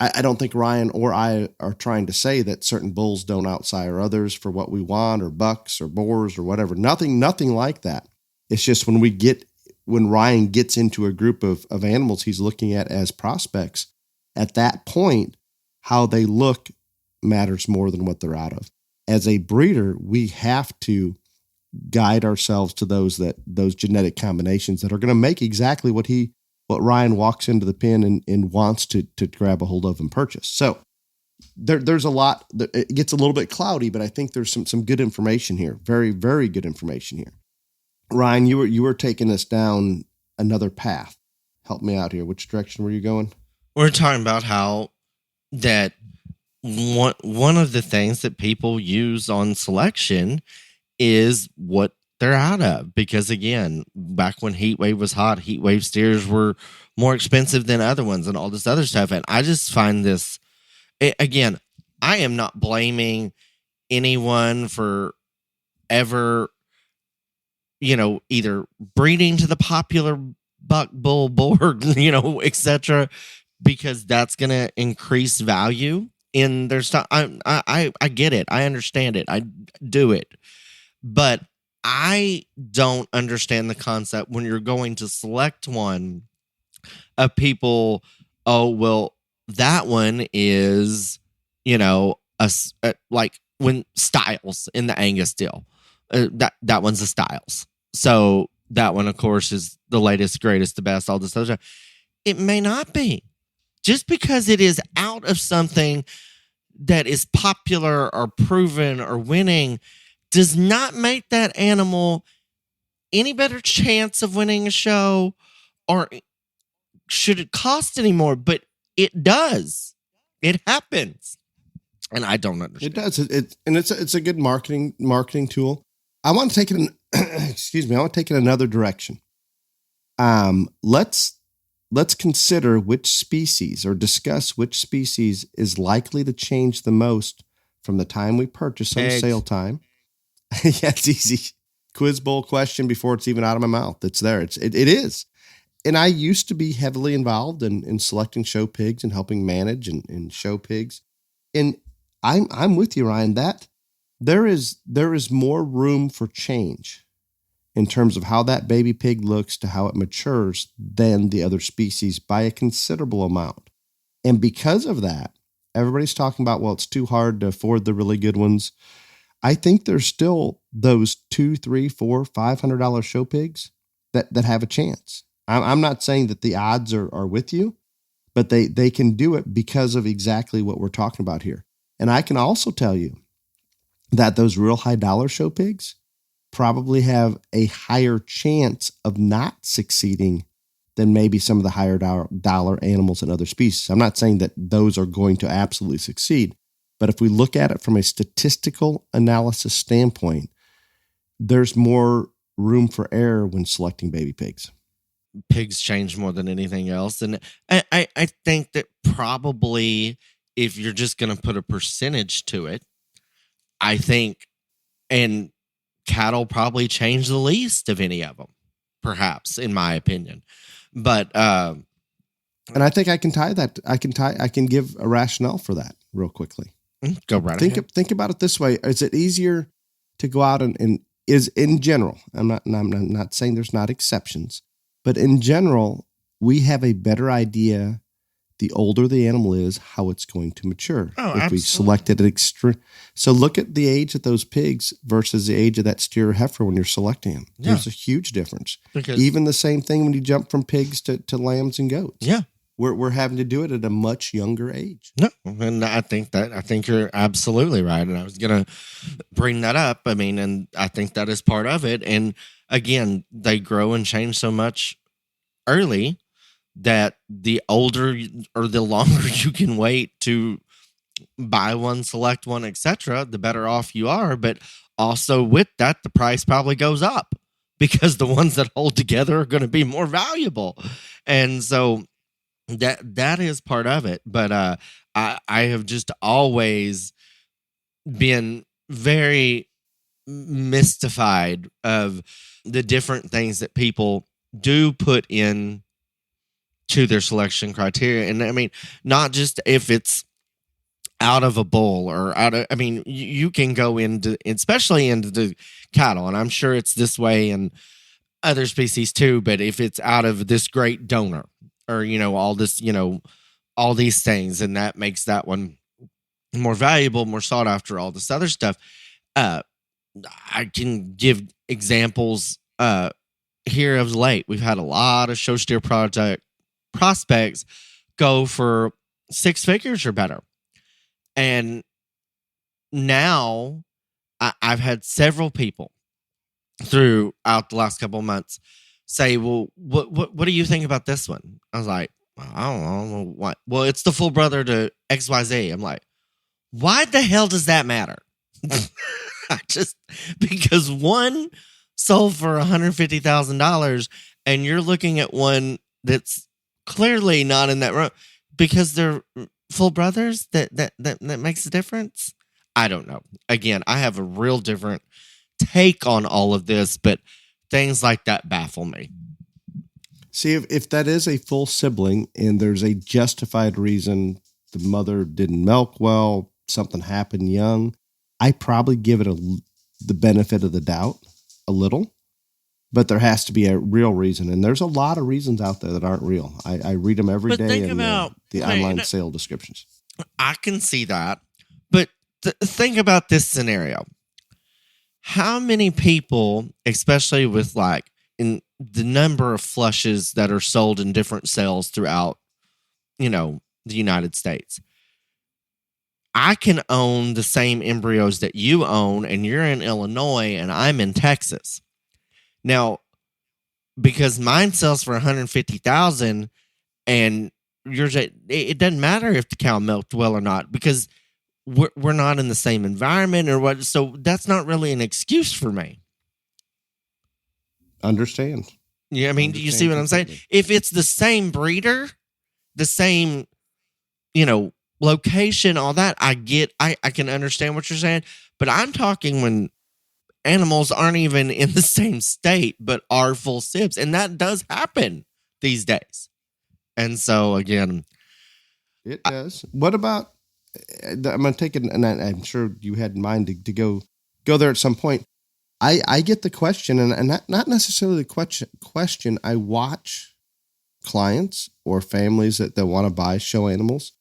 I don't think Ryan or I are trying to say that certain bulls don't outsire others for what we want, or bucks or boars or whatever. Nothing like that. It's just when Ryan gets into a group of animals he's looking at as prospects, at that point, how they look matters more than what they're out of. As a breeder, we have to guide ourselves to those genetic combinations that are going to make exactly what Ryan walks into the pen and wants to grab a hold of and purchase. So there's a lot. It gets a little bit cloudy, but I think there's some good information here. Very, very good information here. Ryan, you were taking us down another path. Help me out here. Which direction were you going? We're talking about how that one of the things that people use on selection is what they're out of. Because again, back when heat wave was hot, heat wave steers were more expensive than other ones and all this other stuff. And I just find this, again, I am not blaming anyone for ever, either breeding to the popular buck, bull, boar, etc., because that's going to increase value in their stuff. I get it. I understand it. I do it. But I don't understand the concept when you're going to select one of people. Oh, well, that one is, like when Styles in the Angus deal, that one's the Styles. So that one, of course, is the latest, greatest, the best, all this other stuff. It may not be. Just because it is out of something that is popular or proven or winning does not make that animal any better chance of winning a show, or should it cost any more. But it does. It happens. And I don't understand. It does. It's a good marketing tool. I want to take it I want to take it another direction. Let's consider which species, or discuss which species is likely to change the most from the time we purchase on sale time. Yeah, it's easy. Quiz bowl question before it's even out of my mouth. It's there. It is. And I used to be heavily involved in selecting show pigs and helping manage and show pigs. And I'm with you, Ryan, that there is more room for change in terms of how that baby pig looks to how it matures than the other species by a considerable amount. And because of that, everybody's talking about, well, it's too hard to afford the really good ones. I think there's still those $200, $300, $400, $500 show pigs that have a chance. I'm not saying that the odds are with you, but they can do it because of exactly what we're talking about here. And I can also tell you that those real high dollar show pigs probably have a higher chance of not succeeding than maybe some of the higher dollar animals and other species. I'm not saying that those are going to absolutely succeed, but if we look at it from a statistical analysis standpoint, there's more room for error when selecting baby pigs. Pigs change more than anything else. And I think that probably if you're just going to put a percentage to it, I think, and cattle probably change the least of any of them, perhaps, in my opinion. But, and I think I can tie that. I can give a rationale for that real quickly. Go right ahead. Think about it this way. Is it easier to go out and is in general, I'm not saying there's not exceptions, but in general, we have a better idea the older the animal is, how it's going to mature. Oh, if absolutely. we selected it so look at the age of those pigs versus the age of that steer or heifer when you're selecting them. Yeah. There's a huge difference. Because even the same thing when you jump from pigs to lambs and goats. Yeah. We're having to do it at a much younger age. No, and I think you're absolutely right. And I was going to bring that up. I mean, and I think that is part of it. And again, they grow and change so much early that the older or the longer you can wait to buy one, select one, etc., the better off you are. But also with that, the price probably goes up because the ones that hold together are going to be more valuable. And so that is part of it. But I have just always been very mystified of the different things that people do put in to their selection criteria. And I mean, not just if it's out of a bull or I mean, you can go into, especially into the cattle, and I'm sure it's this way in other species too, but if it's out of this great donor or, all this, all these things, and that makes that one more valuable, more sought after, all this other stuff. I can give examples here of late. We've had a lot of show steer prospects go for 6 figures or better. And now I've had several people throughout the last couple of months say, well, what do you think about this one? I was like, I don't know what. Well, it's the full brother to XYZ. I'm like, why the hell does that matter? Because one sold for $150,000 and you're looking at one that's clearly not in that row because they're full brothers, that makes a difference. I don't know. Again, I have a real different take on all of this, but things like that baffle me. See, if that is a full sibling and there's a justified reason the mother didn't milk well, something happened young, I probably give it the benefit of the doubt a little. But there has to be a real reason. And there's a lot of reasons out there that aren't real. I read them every day in the online sale descriptions. I can see that. But think about this scenario. How many people, especially with in the number of flushes that are sold in different sales throughout, the United States, I can own the same embryos that you own, and you're in Illinois and I'm in Texas. Now, because mine sells for $150,000 and yours, it doesn't matter if the cow milked well or not because we're not in the same environment or what. So that's not really an excuse for me. Understand. Yeah, I mean, do you see what I'm saying? If it's the same breeder, the same, location, all that, I can understand what you're saying. But I'm talking when animals aren't even in the same state, but are full sibs. And that does happen these days. And so, again, it does. What about, I'm going to take it, and I'm sure you had in mind to go there at some point. I get the question, and not necessarily the question. I watch clients or families that want to buy show animals.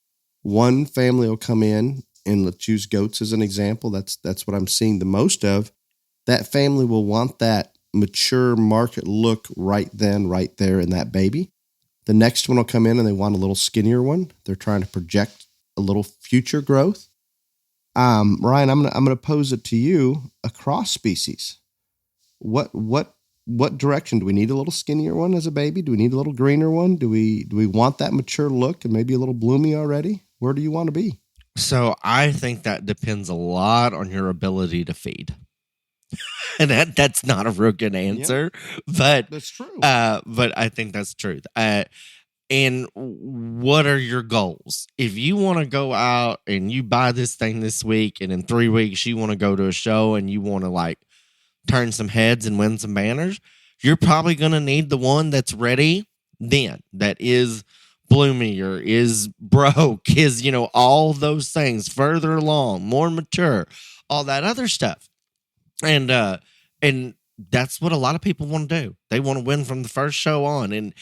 One family will come in and let's use goats as an example. That's what I'm seeing the most of. That family will want that mature market look right then, right there in that baby. The next one will come in and they want a little skinnier one. They're trying to project a little future growth. Ryan, I'm gonna pose it to you across species. What direction do we need? A little skinnier one as a baby? Do we need a little greener one? Do we want that mature look and maybe a little bloomy already? Where do you want to be? So I think that depends a lot on your ability to feed. And that's not a real good answer, but that's true. But I think that's truth. And what are your goals? If you want to go out and you buy this thing this week, and in 3 weeks you want to go to a show and you want to like turn some heads and win some banners, you're probably going to need the one that's ready then, that is bloomy or is broke, is, all those things, further along, more mature, all that other stuff. And that's what a lot of people want to do. They want to win from the first show on. And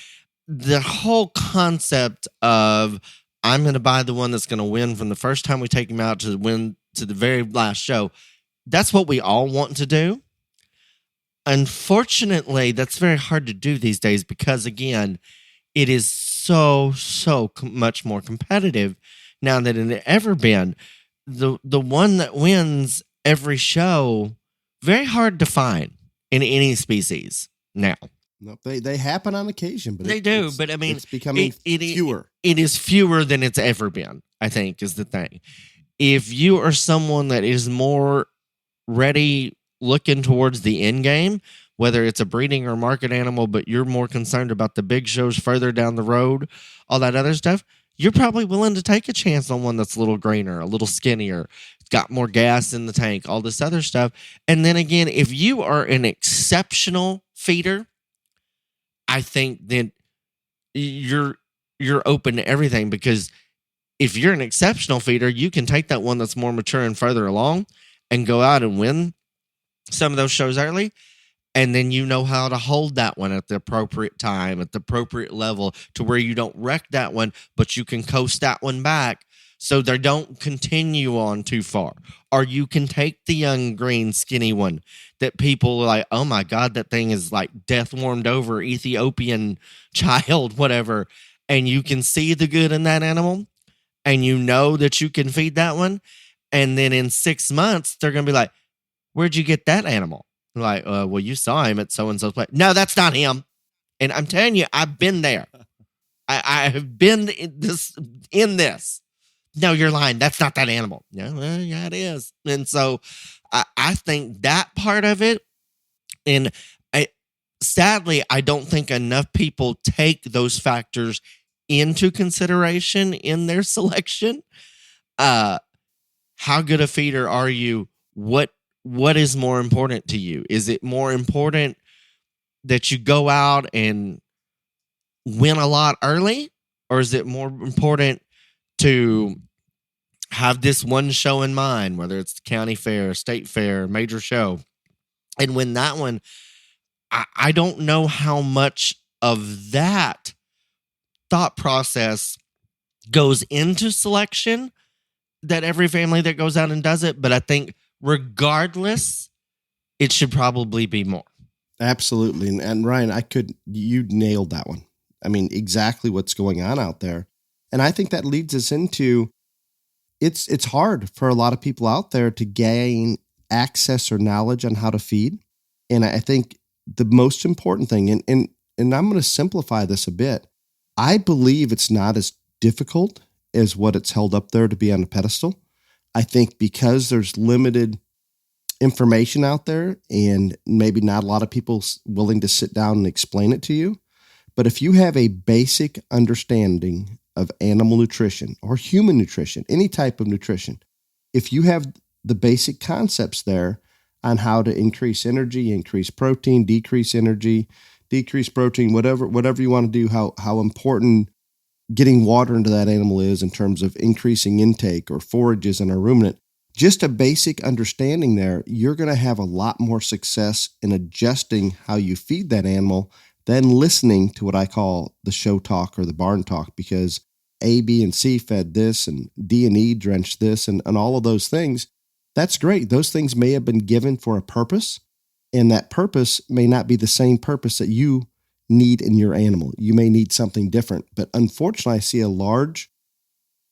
the whole concept of I'm going to buy the one that's going to win from the first time we take him out to win to the very last show, that's what we all want to do. Unfortunately, that's very hard to do these days because, again, it is so much more competitive now than it ever been. The one that wins every show, very hard to find in any species now. No, they happen on occasion, but they do. But I mean, it's becoming fewer. It is fewer than it's ever been, I think, is the thing. If you are someone that is more ready looking towards the end game, whether it's a breeding or market animal, but you're more concerned about the big shows further down the road, all that other stuff, you're probably willing to take a chance on one that's a little greener, a little skinnier, got more gas in the tank, all this other stuff. And then again, if you are an exceptional feeder, I think that you're open to everything, because if you're an exceptional feeder, you can take that one that's more mature and further along and go out and win some of those shows early. And then you know how to hold that one at the appropriate time, at the appropriate level, to where you don't wreck that one, but you can coast that one back so they don't continue on too far. Or you can take the young, green, skinny one that people are like, oh my God, that thing is like death warmed over, Ethiopian child, whatever. And you can see the good in that animal, and you know that you can feed that one. And then in 6 months, they're going to be like, where'd you get that animal? Like, well, you saw him at so-and-so's place. No, that's not him. And I'm telling you, I've been there. I have been in this. No, you're lying. That's not that animal. No, well, yeah, it is. And so I think that part of it, and sadly, I don't think enough people take those factors into consideration in their selection. How good a feeder are you? What is more important to you? Is it more important that you go out and win a lot early? Or is it more important to have this one show in mind, whether it's the county fair, state fair, major show, and win that one? I don't know how much of that thought process goes into selection, that every family that goes out and does it, but I think regardless, it should probably be more. Absolutely. And Ryan, you nailed that one. I mean, exactly what's going on out there. And I think that leads us into, it's hard for a lot of people out there to gain access or knowledge on how to feed. And I think the most important thing, and I'm going to simplify this a bit, I believe it's not as difficult as what it's held up there to be on a pedestal. I think because there's limited information out there and maybe not a lot of people willing to sit down and explain it to you. But if you have a basic understanding of animal nutrition or human nutrition, any type of nutrition, if you have the basic concepts there on how to increase energy, increase protein, decrease energy, decrease protein, whatever you want to do, how important getting water into that animal is in terms of increasing intake or forages in a ruminant, just a basic understanding there, you're going to have a lot more success in adjusting how you feed that animal than listening to what I call the show talk or the barn talk, because A, B, and C fed this, and D and E drenched this, and all of those things. That's great. Those things may have been given for a purpose, and that purpose may not be the same purpose that you need in your animal. You may need something different. But unfortunately, I see a large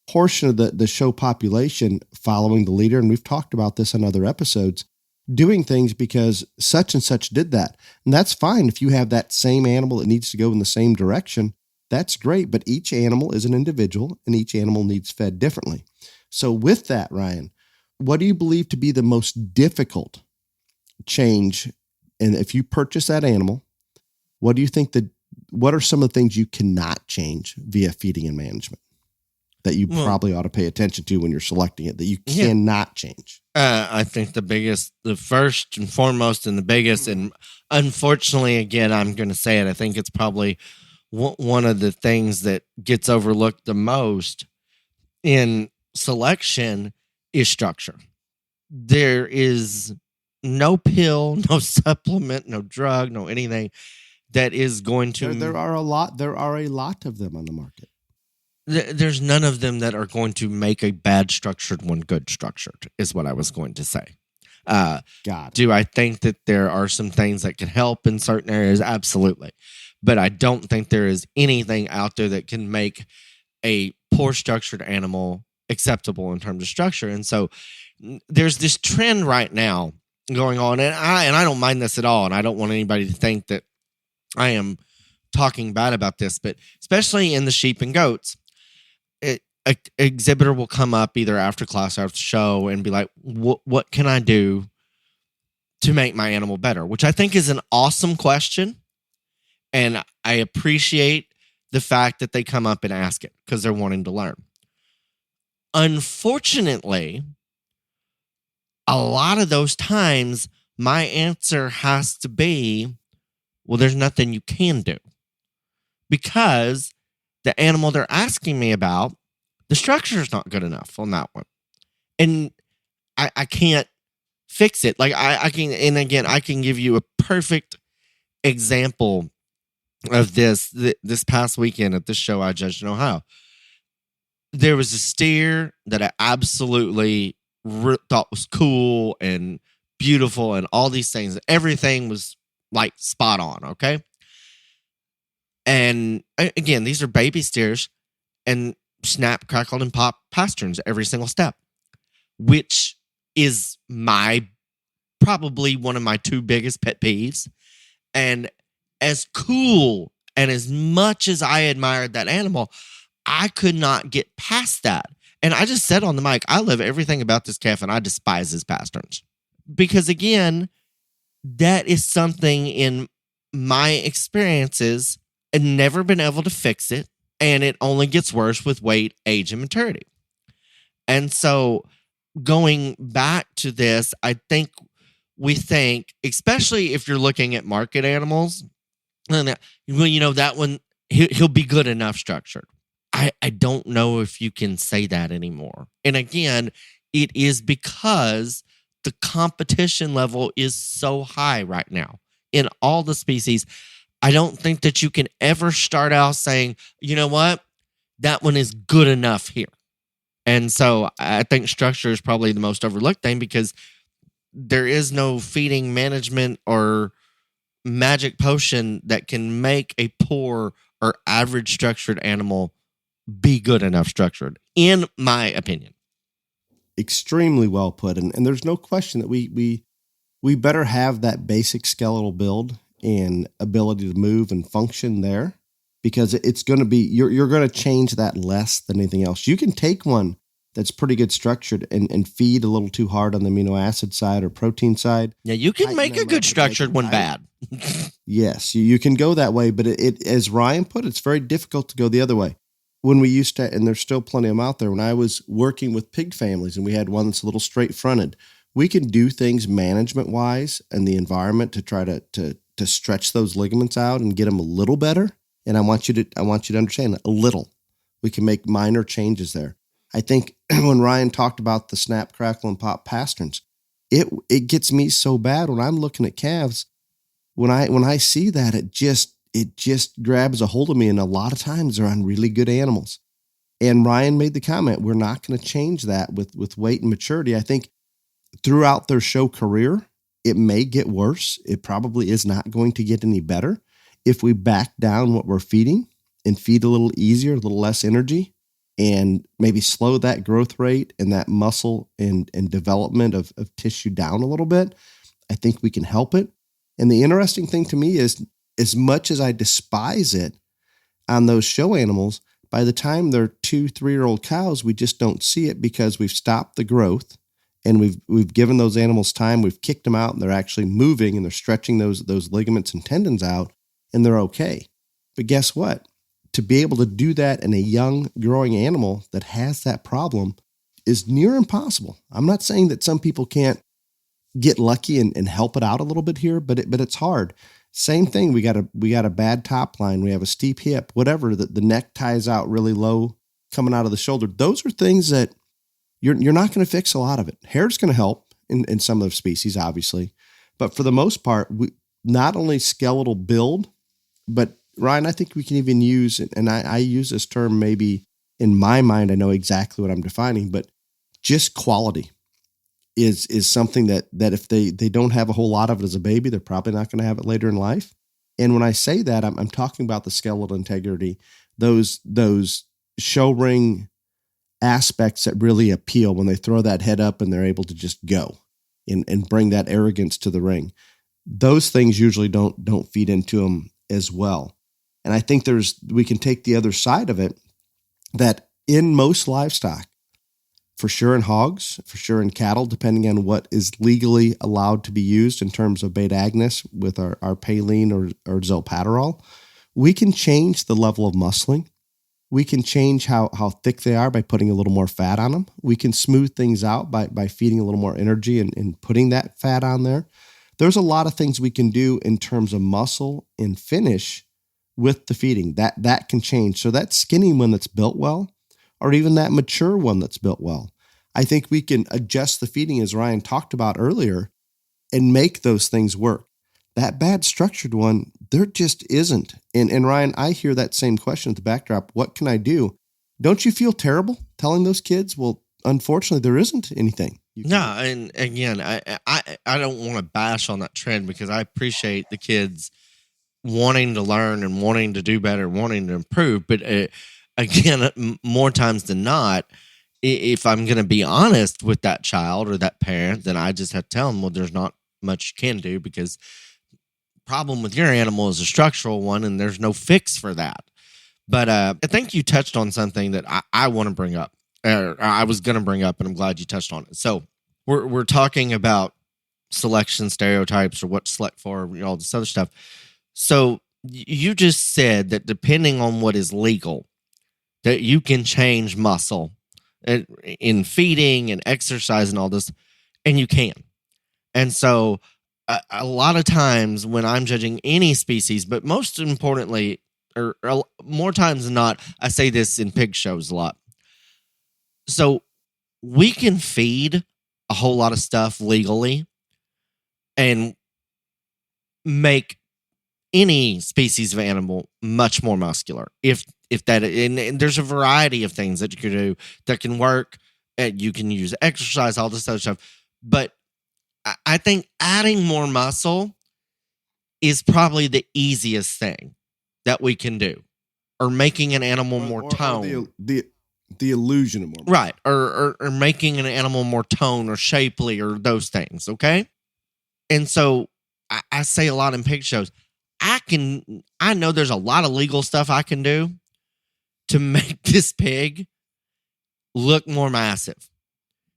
portion of the show population following the leader, and we've talked about this in other episodes, doing things because such and such did that. And that's fine. If you have that same animal that needs to go in the same direction, that's great. But each animal is an individual, and each animal needs fed differently. So with that, Ryan, what do you believe to be the most difficult change? And if you purchase that animal, what do you think what are some of the things you cannot change via feeding and management that you probably ought to pay attention to when you're selecting it, that you cannot change? I think the first and foremost and the biggest, and unfortunately, again, I'm going to say it, I think it's probably one of the things that gets overlooked the most in selection is structure. There is no pill, no supplement, no drug, no anything that is going to... There are a lot of them on the market. There's none of them that are going to make a bad structured one good structured, is what I was going to say. Do I think that there are some things that can help in certain areas? Absolutely. But I don't think there is anything out there that can make a poor structured animal acceptable in terms of structure. And so there's this trend right now going on, and I don't mind this at all, and I don't want anybody to think that I am talking bad about this, but especially in the sheep and goats, an exhibitor will come up either after class or after show and be like, what can I do to make my animal better? Which I think is an awesome question. And I appreciate the fact that they come up and ask it because they're wanting to learn. Unfortunately, a lot of those times, my answer has to be, well, there's nothing you can do. Because the animal they're asking me about, the structure is not good enough on that one. And I can't fix it. Like I can, and again, I can give you a perfect example of this past weekend at this show I judged in Ohio. There was a steer that I absolutely thought was cool and beautiful and all these things. Everything was like spot on, okay? And again, these are baby steers and snap, crackled, and pop pasterns every single step, which is probably one of my two biggest pet peeves. And as cool and as much as I admired that animal, I could not get past that. And I just said on the mic, I love everything about this calf and I despise his pasterns. Because again, that is something in my experiences and never been able to fix it. And it only gets worse with weight, age, and maturity. And so going back to this, I think we think, especially if you're looking at market animals, that one, he'll be good enough structured. I don't know if you can say that anymore. And again, it is because the competition level is so high right now in all the species. I don't think that you can ever start out saying, you know what, that one is good enough here. And so I think structure is probably the most overlooked thing because there is no feeding management or magic potion that can make a poor or average structured animal be good enough structured, in my opinion. Extremely well put. And there's no question that we better have that basic skeletal build and ability to move and function there, because it's going to be, you're going to change that less than anything else. You can take one that's pretty good structured and feed a little too hard on the amino acid side or protein side. Yeah, you can make a good structured one bad. Yes, you can go that way, but it, as Ryan put, it's very difficult to go the other way. When we used to, and there's still plenty of them out there, when I was working with pig families and we had one that's a little straight fronted, we can do things management wise and the environment to try to stretch those ligaments out and get them a little better. And I want you to understand a little. We can make minor changes there. I think when Ryan talked about the snap, crackle, and pop pasterns, it gets me so bad when I'm looking at calves. When I see that, it just grabs a hold of me. And a lot of times they're on really good animals. And Ryan made the comment, we're not going to change that with weight and maturity. I think throughout their show career, it may get worse. It probably is not going to get any better if we back down what we're feeding and feed a little easier, a little less energy, and maybe slow that growth rate and that muscle and development of tissue down a little bit. I think we can help it. And the interesting thing to me is, as much as I despise it on those show animals, by the time they're 2-3-year-old cows, we just don't see it because we've stopped the growth and we've given those animals time. We've kicked them out and they're actually moving and they're stretching those ligaments and tendons out and they're okay. But guess what? To be able to do that in a young growing animal that has that problem is near impossible. I'm not saying that some people can't get lucky and help it out a little bit here, but it's hard. Same thing. We got a bad top line. We have a steep hip, whatever. The neck ties out really low coming out of the shoulder. Those are things that you're not going to fix a lot of it. Hair's going to help in some of the species, obviously, but for the most part, we not only skeletal build, but Ryan, I think we can even use, and I use this term maybe in my mind, I know exactly what I'm defining, but just quality is something that if they don't have a whole lot of it as a baby, they're probably not going to have it later in life. And when I say that, I'm talking about the skeletal integrity, those show ring aspects that really appeal when they throw that head up and they're able to just go and bring that arrogance to the ring. Those things usually don't feed into them as well. And I think we can take the other side of it, that in most livestock, for sure in hogs, for sure in cattle, depending on what is legally allowed to be used in terms of beta agonists with our Paline or Zolpaterol, we can change the level of muscling. We can change how thick they are by putting a little more fat on them. We can smooth things out by feeding a little more energy and putting that fat on there. There's a lot of things we can do in terms of muscle and finish with the feeding. That can change. So that skinny one that's built well, or even that mature one that's built well, I think we can adjust the feeding, as Ryan talked about earlier, and make those things work. That bad structured one, there just isn't. And Ryan, I hear that same question at the backdrop. What can I do? Don't you feel terrible telling those kids, well, unfortunately, there isn't anything? No, and again, I don't want to bash on that trend because I appreciate the kids wanting to learn and wanting to do better, wanting to improve. But again, more times than not, if I'm going to be honest with that child or that parent, then I just have to tell them, well, there's not much you can do because problem with your animal is a structural one and there's no fix for that. But I think you touched on something that I want to bring up. I was going to bring up, and I'm glad you touched on it. So we're talking about selection stereotypes or what to select for, all this other stuff. So you just said that depending on what is legal, that you can change muscle in feeding and exercise and all this, and you can. And so a lot of times when I'm judging any species, but most importantly, or more times than not, I say this in pig shows a lot. So we can feed a whole lot of stuff legally and make any species of animal much more muscular. If that, and there's a variety of things that you can do that can work. You can use exercise, all this other stuff. But I think adding more muscle is probably the easiest thing that we can do, or making an animal more tone. The illusion of more muscle. Right, or making an animal more tone or shapely or those things, okay? And so I say a lot in pig shows, I know there's a lot of legal stuff I can do to make this pig look more massive.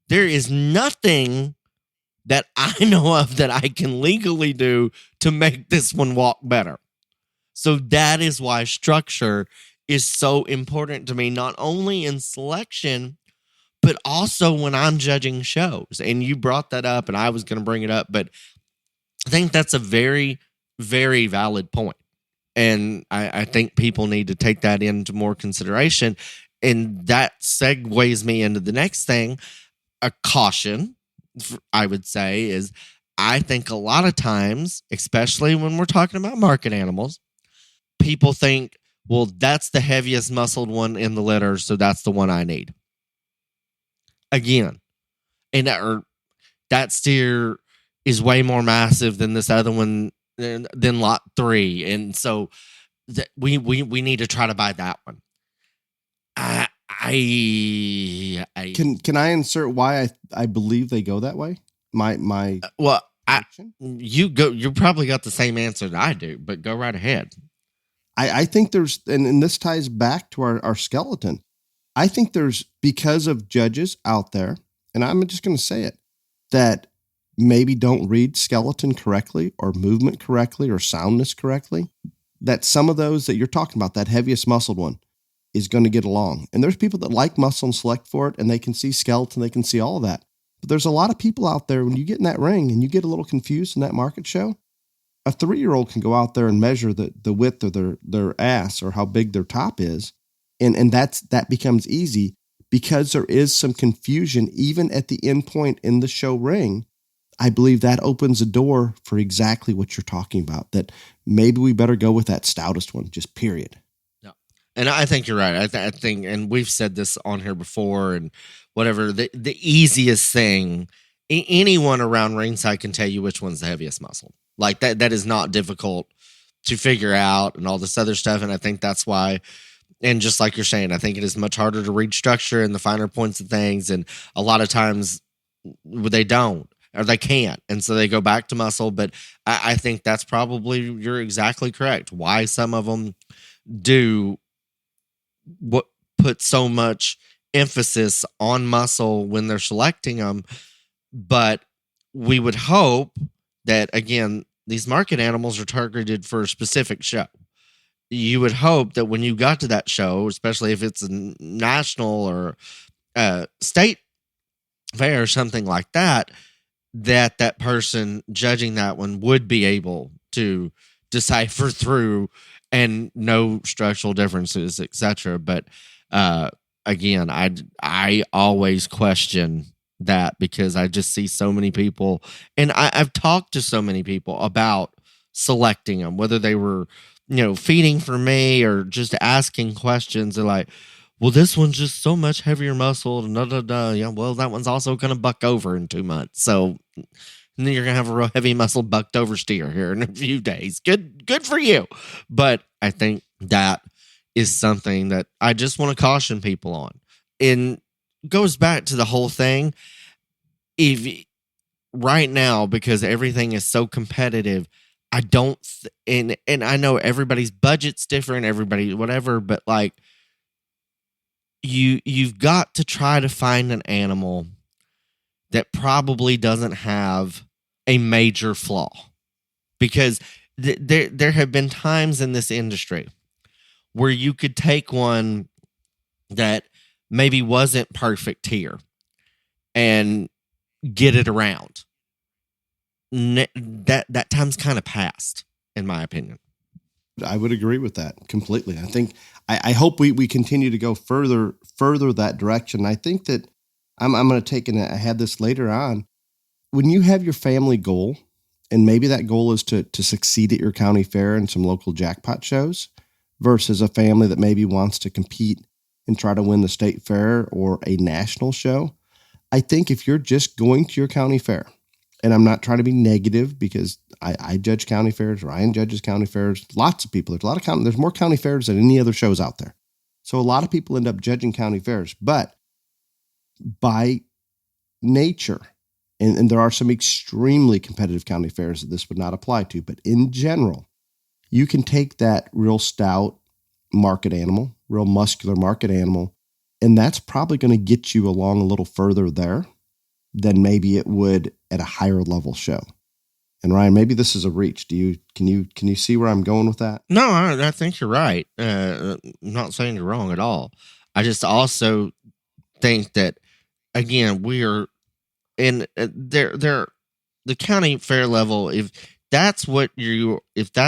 There is nothing that I know of that I can legally do to make this one walk better. So that is why structure is so important to me, not only in selection, but also when I'm judging shows. And you brought that up, and I was going to bring it up, but I think that's a very, very valid point. And I think people need to take that into more consideration. And that segues me into the next thing. A caution, I would say, is I think a lot of times, especially when we're talking about market animals, people think, well, that's the heaviest muscled one in the litter, so that's the one I need. Again, and that steer is way more massive than this other one, than lot 3, and so we need to try to buy that one. Can I insert why I believe they go that way? You probably got the same answer that I do, but go right ahead. I think there's, and this ties back to our skeleton. I think there's, because of judges out there, and I'm just going to say it, that maybe don't read skeleton correctly or movement correctly or soundness correctly, that some of those that you're talking about, that heaviest muscled one, is going to get along. And there's people that like muscle and select for it, and they can see skeleton, they can see all of that. But there's a lot of people out there, when you get in that ring and you get a little confused in that market show, a 3-year-old can go out there and measure the width of their ass or how big their top is. And that becomes easy because there is some confusion even at the end point in the show ring. I believe that opens a door for exactly what you're talking about, that maybe we better go with that stoutest one, just period. Yeah. And I think you're right. I think, and we've said this on here before and whatever, the easiest thing, anyone around ringside can tell you which one's the heaviest muscle. Like that is not difficult to figure out and all this other stuff. And I think that's why, and just like you're saying, I think it is much harder to read structure and the finer points of things. And a lot of times they don't, or they can't. And so they go back to muscle. But I think that's probably, you're exactly correct. Why some of them do put so much emphasis on muscle when they're selecting them. But we would hope that, again, these market animals are targeted for a specific show. You would hope that when you got to that show, especially if it's a national or state fair or something like that, that person judging that one would be able to decipher through and know structural differences, etc. But again, I always question that because I just see so many people, and I've talked to so many people about selecting them, whether they were, feeding for me or just asking questions. They're like, well, this one's just so much heavier muscle. Yeah, well, that one's also going to buck over in 2 months. So then you're going to have a real heavy muscle bucked over steer here in a few days. Good for you. But I think that is something that I just want to caution people on. And goes back to the whole thing. If right now, because everything is so competitive, I don't, and I know everybody's budget's different, everybody, whatever, but like you've got to try to find an animal that probably doesn't have a major flaw, because there have been times in this industry where you could take one that maybe wasn't perfect here and get it around. That time's kind of past, in my opinion. I would agree with that completely. I think I hope we continue to go further that direction. I think that I'm going to take, and I had this later on, when you have your family goal, and maybe that goal is to succeed at your county fair and some local jackpot shows, versus a family that maybe wants to compete and try to win the state fair or a national show. I think if you're just going to your county fair, and I'm not trying to be negative because I judge county fairs, Ryan judges county fairs, lots of people, there's more county fairs than any other shows out there. So a lot of people end up judging county fairs, but by nature, and there are some extremely competitive county fairs that this would not apply to, but in general, you can take that real stout market animal, real muscular market animal, and that's probably going to get you along a little further there than maybe it would at a higher level show. And Ryan, maybe this is a reach. Can you see where I'm going with that? No, I think you're right. I'm not saying you're wrong at all. I just also think that, again, we are in the county fair level. If that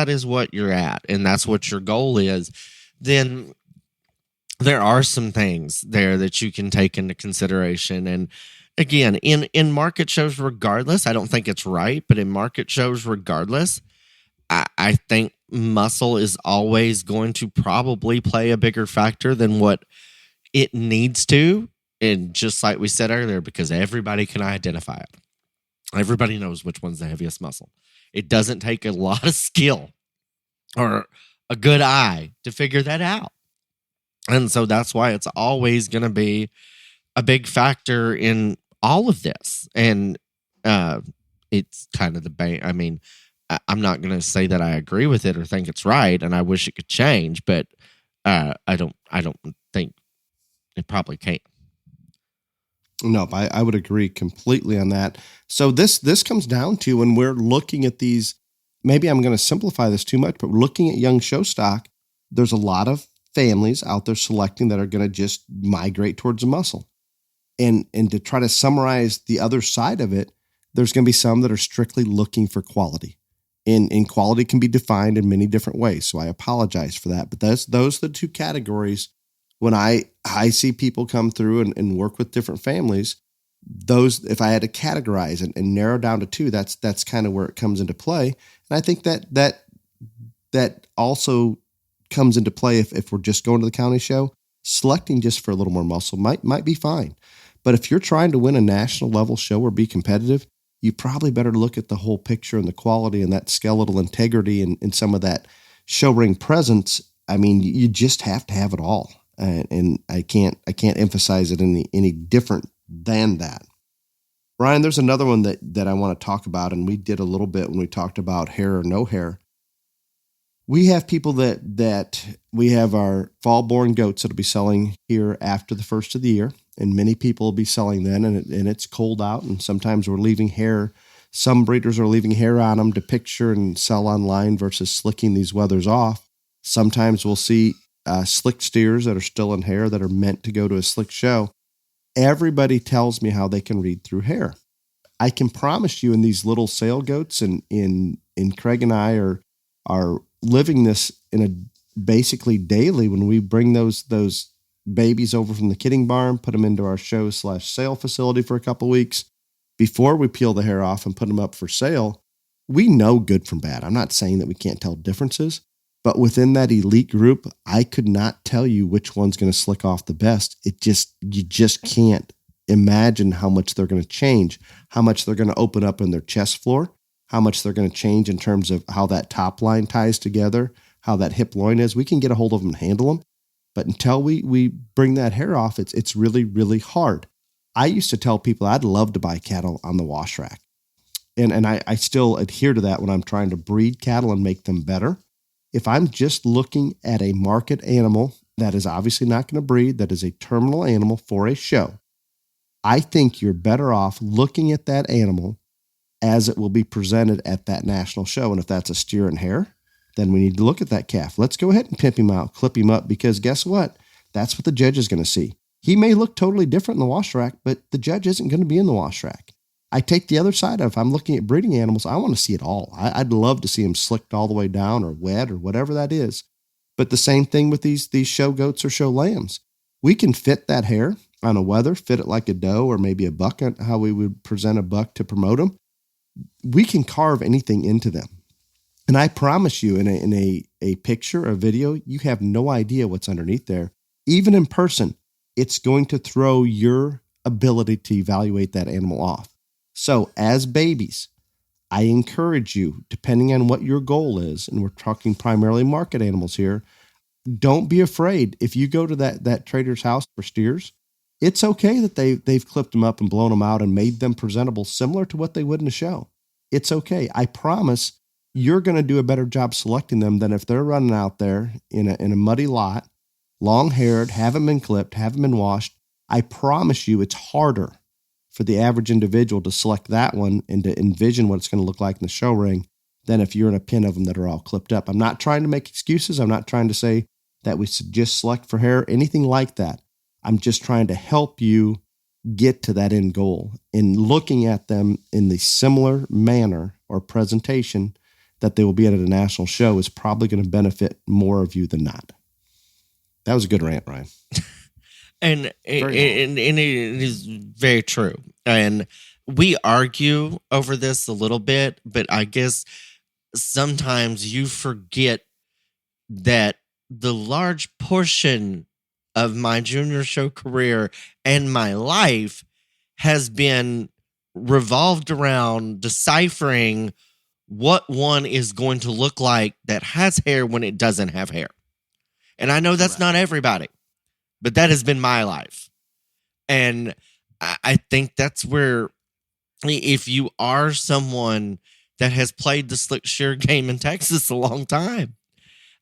is what you're at, and that's what your goal is, then there are some things there that you can take into consideration. And again, in market shows, regardless, I don't think it's right, but in market shows, regardless, I think muscle is always going to probably play a bigger factor than what it needs to. And just like we said earlier, because everybody can identify it. Everybody knows which one's the heaviest muscle. It doesn't take a lot of skill or a good eye to figure that out. And so that's why it's always going to be a big factor in all of this. And it's kind of I mean, I'm not going to say that I agree with it or think it's right, and I wish it could change, but I don't think it probably can't. No, I would agree completely on that. So this comes down to when we're looking at these, maybe I'm going to simplify this too much, but looking at young show stock, there's a lot of families out there selecting that are going to just migrate towards a muscle. And to try to summarize the other side of it, there's going to be some that are strictly looking for quality. And quality can be defined in many different ways. So I apologize for that. But those are the two categories. When I see people come through and work with different families, those, if I had to categorize and narrow down to two, that's kind of where it comes into play. And I think that also comes into play if we're just going to the county show. Selecting just for a little more muscle might be fine. But if you're trying to win a national level show or be competitive, you probably better look at the whole picture and the quality and that skeletal integrity and some of that show ring presence. I mean, you just have to have it all. And I can't emphasize it any different than that. Ryan, there's another one that I want to talk about, and we did a little bit when we talked about hair or no hair. We have people that we have our fall-born goats that'll be selling here after the first of the year, and many people will be selling then, and it's cold out, and sometimes we're leaving hair. Some breeders are leaving hair on them to picture and sell online versus slicking these wethers off. Sometimes we'll see slick steers that are still in hair that are meant to go to a slick show. Everybody tells me how they can read through hair. I can promise you in these little sale goats, and in Craig and I are living this in a basically daily when we bring those babies over from the kidding barn, put them into our show/sale facility for a couple of weeks before we peel the hair off and put them up for sale. We know good from bad. I'm not saying that we can't tell differences, but within that elite group, I could not tell you which one's going to slick off the best. You just can't imagine how much they're going to change, how much they're going to open up in their chest floor, how much they're going to change in terms of how that top line ties together, how that hip loin is. We can get a hold of them and handle them. But until we bring that hair off, it's really, really hard. I used to tell people I'd love to buy cattle on the wash rack. And I still adhere to that when I'm trying to breed cattle and make them better. If I'm just looking at a market animal that is obviously not going to breed, that is a terminal animal for a show, I think you're better off looking at that animal as it will be presented at that national show. And if that's a steer and hair, then we need to look at that calf. Let's go ahead and pimp him out, clip him up, because guess what? That's what the judge is going to see. He may look totally different in the wash rack, but the judge isn't going to be in the wash rack. I take the other side of, if I'm looking at breeding animals, I want to see it all. I'd love to see him slicked all the way down or wet or whatever that is. But the same thing with these show goats or show lambs. We can fit that hair on a wether, fit it like a doe or maybe a buck, how we would present a buck to promote them. We can carve anything into them. And I promise you, in a picture, a video, you have no idea what's underneath there. Even in person, it's going to throw your ability to evaluate that animal off. So as babies, I encourage you, depending on what your goal is, and we're talking primarily market animals here, don't be afraid. If you go to that trader's house for steers, it's okay that they've clipped them up and blown them out and made them presentable similar to what they would in a show. It's okay. I promise you're going to do a better job selecting them than if they're running out there in a muddy lot, long-haired, haven't been clipped, haven't been washed. I promise you it's harder for the average individual to select that one and to envision what it's going to look like in the show ring than if you're in a pen of them that are all clipped up. I'm not trying to make excuses. I'm not trying to say that we should just select for hair, anything like that. I'm just trying to help you get to that end goal. And looking at them in the similar manner or presentation that they will be at a national show is probably going to benefit more of you than not. That was a good rant, Ryan. And it is very true. And we argue over this a little bit, but I guess sometimes you forget that the large portion of my junior show career and my life has been revolved around deciphering what one is going to look like that has hair when it doesn't have hair. And I know that's not everybody, but that has been my life. And I think that's where, if you are someone that has played the slick shear game in Texas a long time,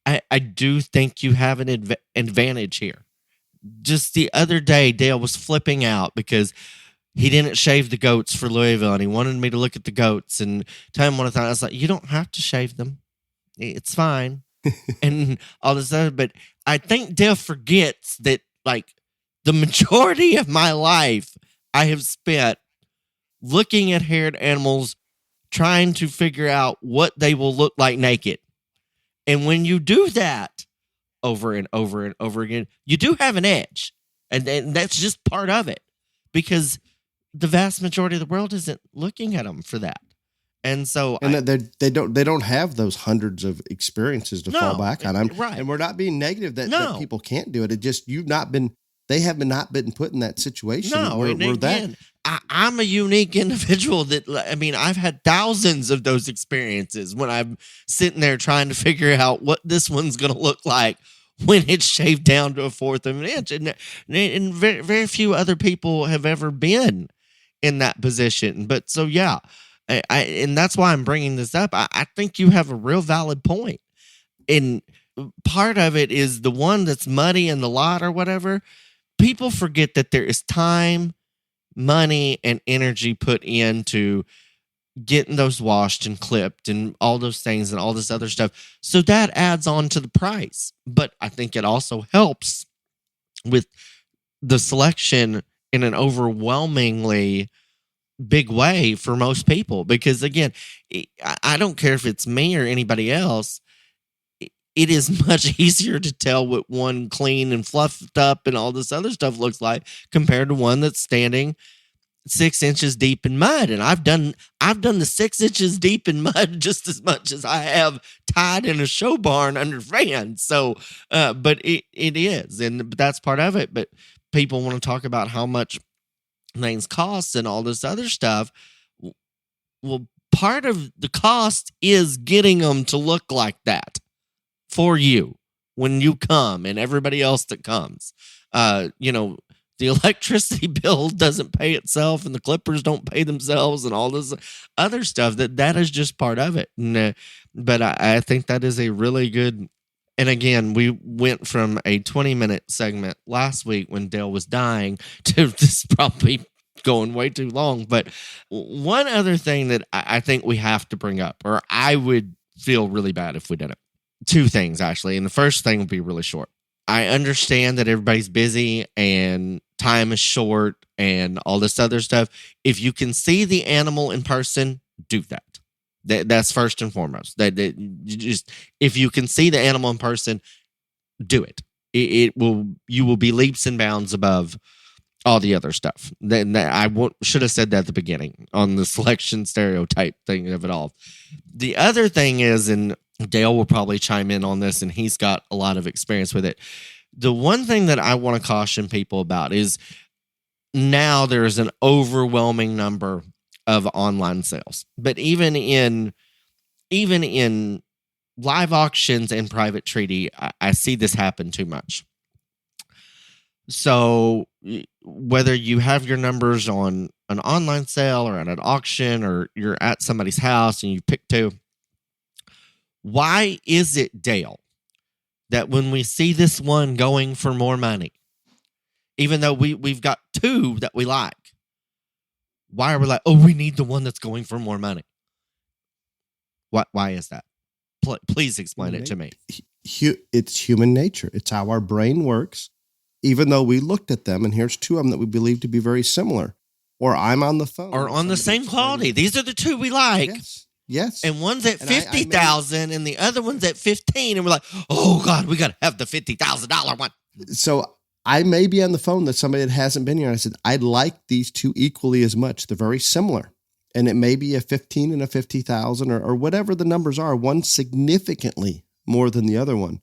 I do think you have an advantage here. Just the other day, Dale was flipping out because he didn't shave the goats for Louisville, and he wanted me to look at the goats and tell him what I thought. I was like, you don't have to shave them. It's fine. And all this other, but I think Dale forgets that, like, the majority of my life I have spent looking at haired animals, trying to figure out what they will look like naked. And when you do that over and over and over again, you do have an edge. And that's just part of it, because the vast majority of the world isn't looking at them for that. And so, they don't have those hundreds of experiences to fall back on. Right. And we're not being negative that people can't do it. It just, they have not been put in that situation. No, I'm a unique individual I've had thousands of those experiences when I'm sitting there trying to figure out what this one's going to look like when it's shaved down to a fourth of an inch. And very, very few other people have ever been in that position. But so, yeah, and that's why I'm bringing this up. I think you have a real valid point. And part of it is the one that's muddy in the lot or whatever. People forget that there is time, money, and energy put into getting those washed and clipped and all those things and all this other stuff. So that adds on to the price. But I think it also helps with the selection in an overwhelmingly big way for most people. Because, again, I don't care if it's me or anybody else. It is much easier to tell what one clean and fluffed up and all this other stuff looks like compared to one that's standing 6 inches deep in mud. And I've done the 6 inches deep in mud just as much as I have tied in a show barn under fans. So, but it is, and that's part of it. But people want to talk about how much things cost and all this other stuff. Well, part of the cost is getting them to look like that for you when you come and everybody else that comes. The electricity bill doesn't pay itself, and the clippers don't pay themselves, and all this other stuff. That is just part of it. And, but I think that is a really good. And again, we went from a 20-minute segment last week when Dale was dying to this probably going way too long. But one other thing that I think we have to bring up, or I would feel really bad if we didn't. Two things, actually. And the first thing will be really short. I understand that everybody's busy and time is short and all this other stuff. If you can see the animal in person, do that. That's first and foremost. If you can see the animal in person, do it. You will be leaps and bounds above all the other stuff. Should have said that at the beginning on the selection stereotype thing of it all. The other thing is, and Dale will probably chime in on this, and he's got a lot of experience with it. The one thing that I want to caution people about is now there is an overwhelming number of online sales. But even in live auctions and private treaty, I see this happen too much. So whether you have your numbers on an online sale or at an auction, or you're at somebody's house and you pick two, why is it, Dale, that when we see this one going for more money, even though we've got two that we like, why are we like, oh, we need the one that's going for more money? Why is that? Please explain it to me. It's human nature. It's how our brain works. Even though we looked at them, and here's two of them that we believe to be very similar, or I'm on the phone, or on the same quality. These are the two we like. Yes. And one's at 50,000 and the other one's at 15. And we're like, oh God, we got to have the $50,000 one. So I may be on the phone with somebody that hasn't been here. I said, I'd like these two equally as much. They're very similar. And it may be a 15 and a 50,000 or whatever the numbers are, one significantly more than the other one.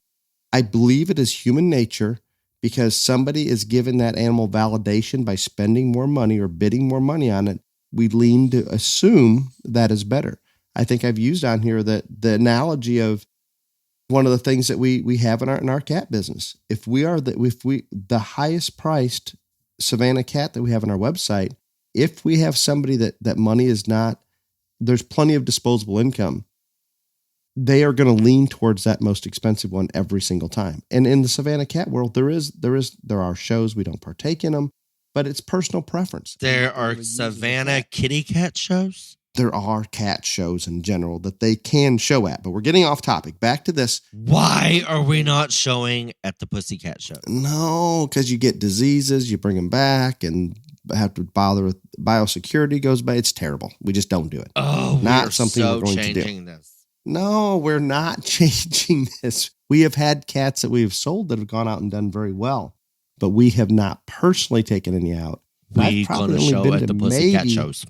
I believe it is human nature because somebody is given that animal validation by spending more money or bidding more money on it. We lean to assume that is better. I think I've used on here that the analogy of one of the things that we have in our cat business. If the highest priced Savannah cat that we have on our website, if we have somebody that money is not, there's plenty of disposable income, they are going to lean towards that most expensive one every single time. And in the Savannah cat world, there are shows, we don't partake in them, but it's personal preference. There are Savannah kitty cat shows. There are cat shows in general that they can show at, but we're getting off topic. Back to this. Why are we not showing at the Pussycat show? No, because you get diseases, you bring them back, and have to bother with biosecurity goes by. It's terrible. We just don't do it. Oh, not something we're going to do. This. No, we're not changing this. We have had cats that we have sold that have gone out and done very well, but we have not personally taken any out. We're going to show at the Pussycat shows.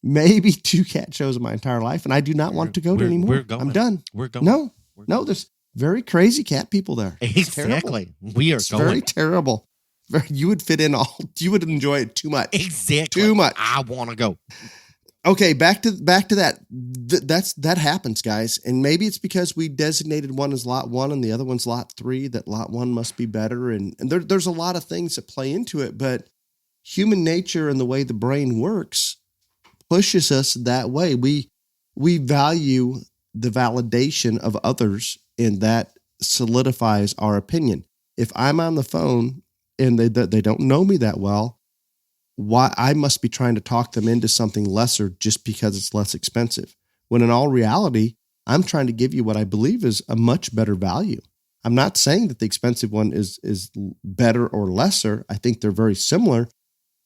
Maybe 2 cat shows in my entire life, and I do not want to go to anymore. We're going. I'm done. We're going. No, there's very crazy cat people there. Exactly. We are going. Very terrible. You would fit in you would enjoy it too much. Exactly. Too much. I want to go. Okay, back to that. That happens, guys. And maybe it's because we designated one as lot 1 and the other one's lot 3, that lot 1 must be better. And there's a lot of things that play into it, but human nature and the way the brain works pushes us that way. We value the validation of others, and that solidifies our opinion. If I'm on the phone and they don't know me that well, why I must be trying to talk them into something lesser just because it's less expensive. When in all reality, I'm trying to give you what I believe is a much better value. I'm not saying that the expensive one is better or lesser. I think they're very similar.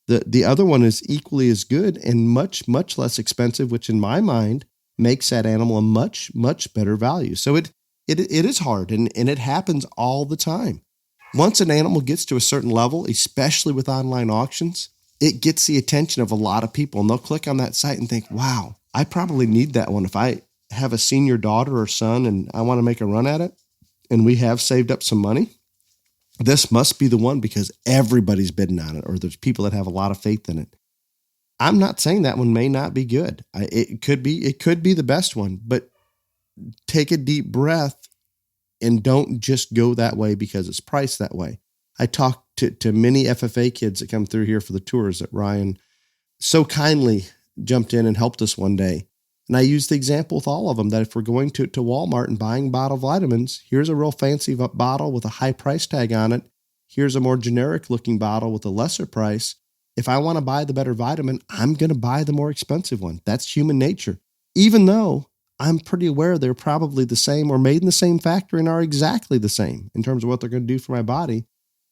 The other one is equally as good and much, much less expensive, which in my mind makes that animal a much, much better value. So it is hard, and it happens all the time. Once an animal gets to a certain level, especially with online auctions, it gets the attention of a lot of people, and they'll click on that site and think, wow, I probably need that one. If I have a senior daughter or son and I want to make a run at it, and we have saved up some money, this must be the one because everybody's bidding on it, or there's people that have a lot of faith in it. I'm not saying that one may not be good. It could be the best one, but take a deep breath and don't just go that way because it's priced that way. I talked to many FFA kids that come through here for the tours that Ryan so kindly jumped in and helped us one day. And I used the example with all of them that if we're going to Walmart and buying bottled vitamins, here's a real fancy bottle with a high price tag on it. Here's a more generic looking bottle with a lesser price. If I want to buy the better vitamin, I'm going to buy the more expensive one. That's human nature. Even though I'm pretty aware they're probably the same or made in the same factory and are exactly the same in terms of what they're going to do for my body,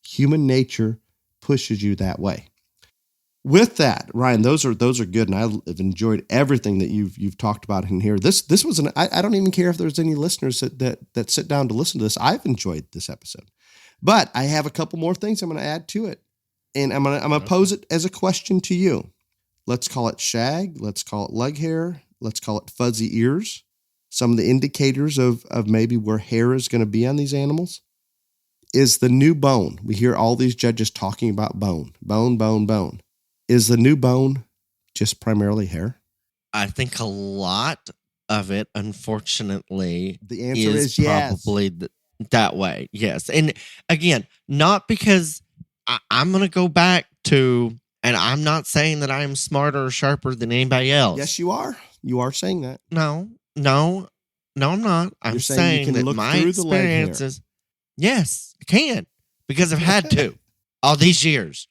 human nature pushes you that way. With that, Ryan, those are good, and I've enjoyed everything that you've talked about in here. This was I don't even care if there's any listeners that sit down to listen to this. I've enjoyed this episode, but I have a couple more things I'm going to add to it, and I'm gonna pose it as a question to you. Let's call it shag. Let's call it leg hair. Let's call it fuzzy ears. Some of the indicators of maybe where hair is going to be on these animals is the new bone. We hear all these judges talking about bone. Is the new bone just primarily hair? I think a lot of it, unfortunately, the answer is yes. Probably that way. Yes. And again, not because I'm going to go back to, and I'm not saying that I am smarter or sharper than anybody else. Yes, you are. You are saying that. No, I'm not. I'm saying that my experiences, yes, I can, because I've had to all these years.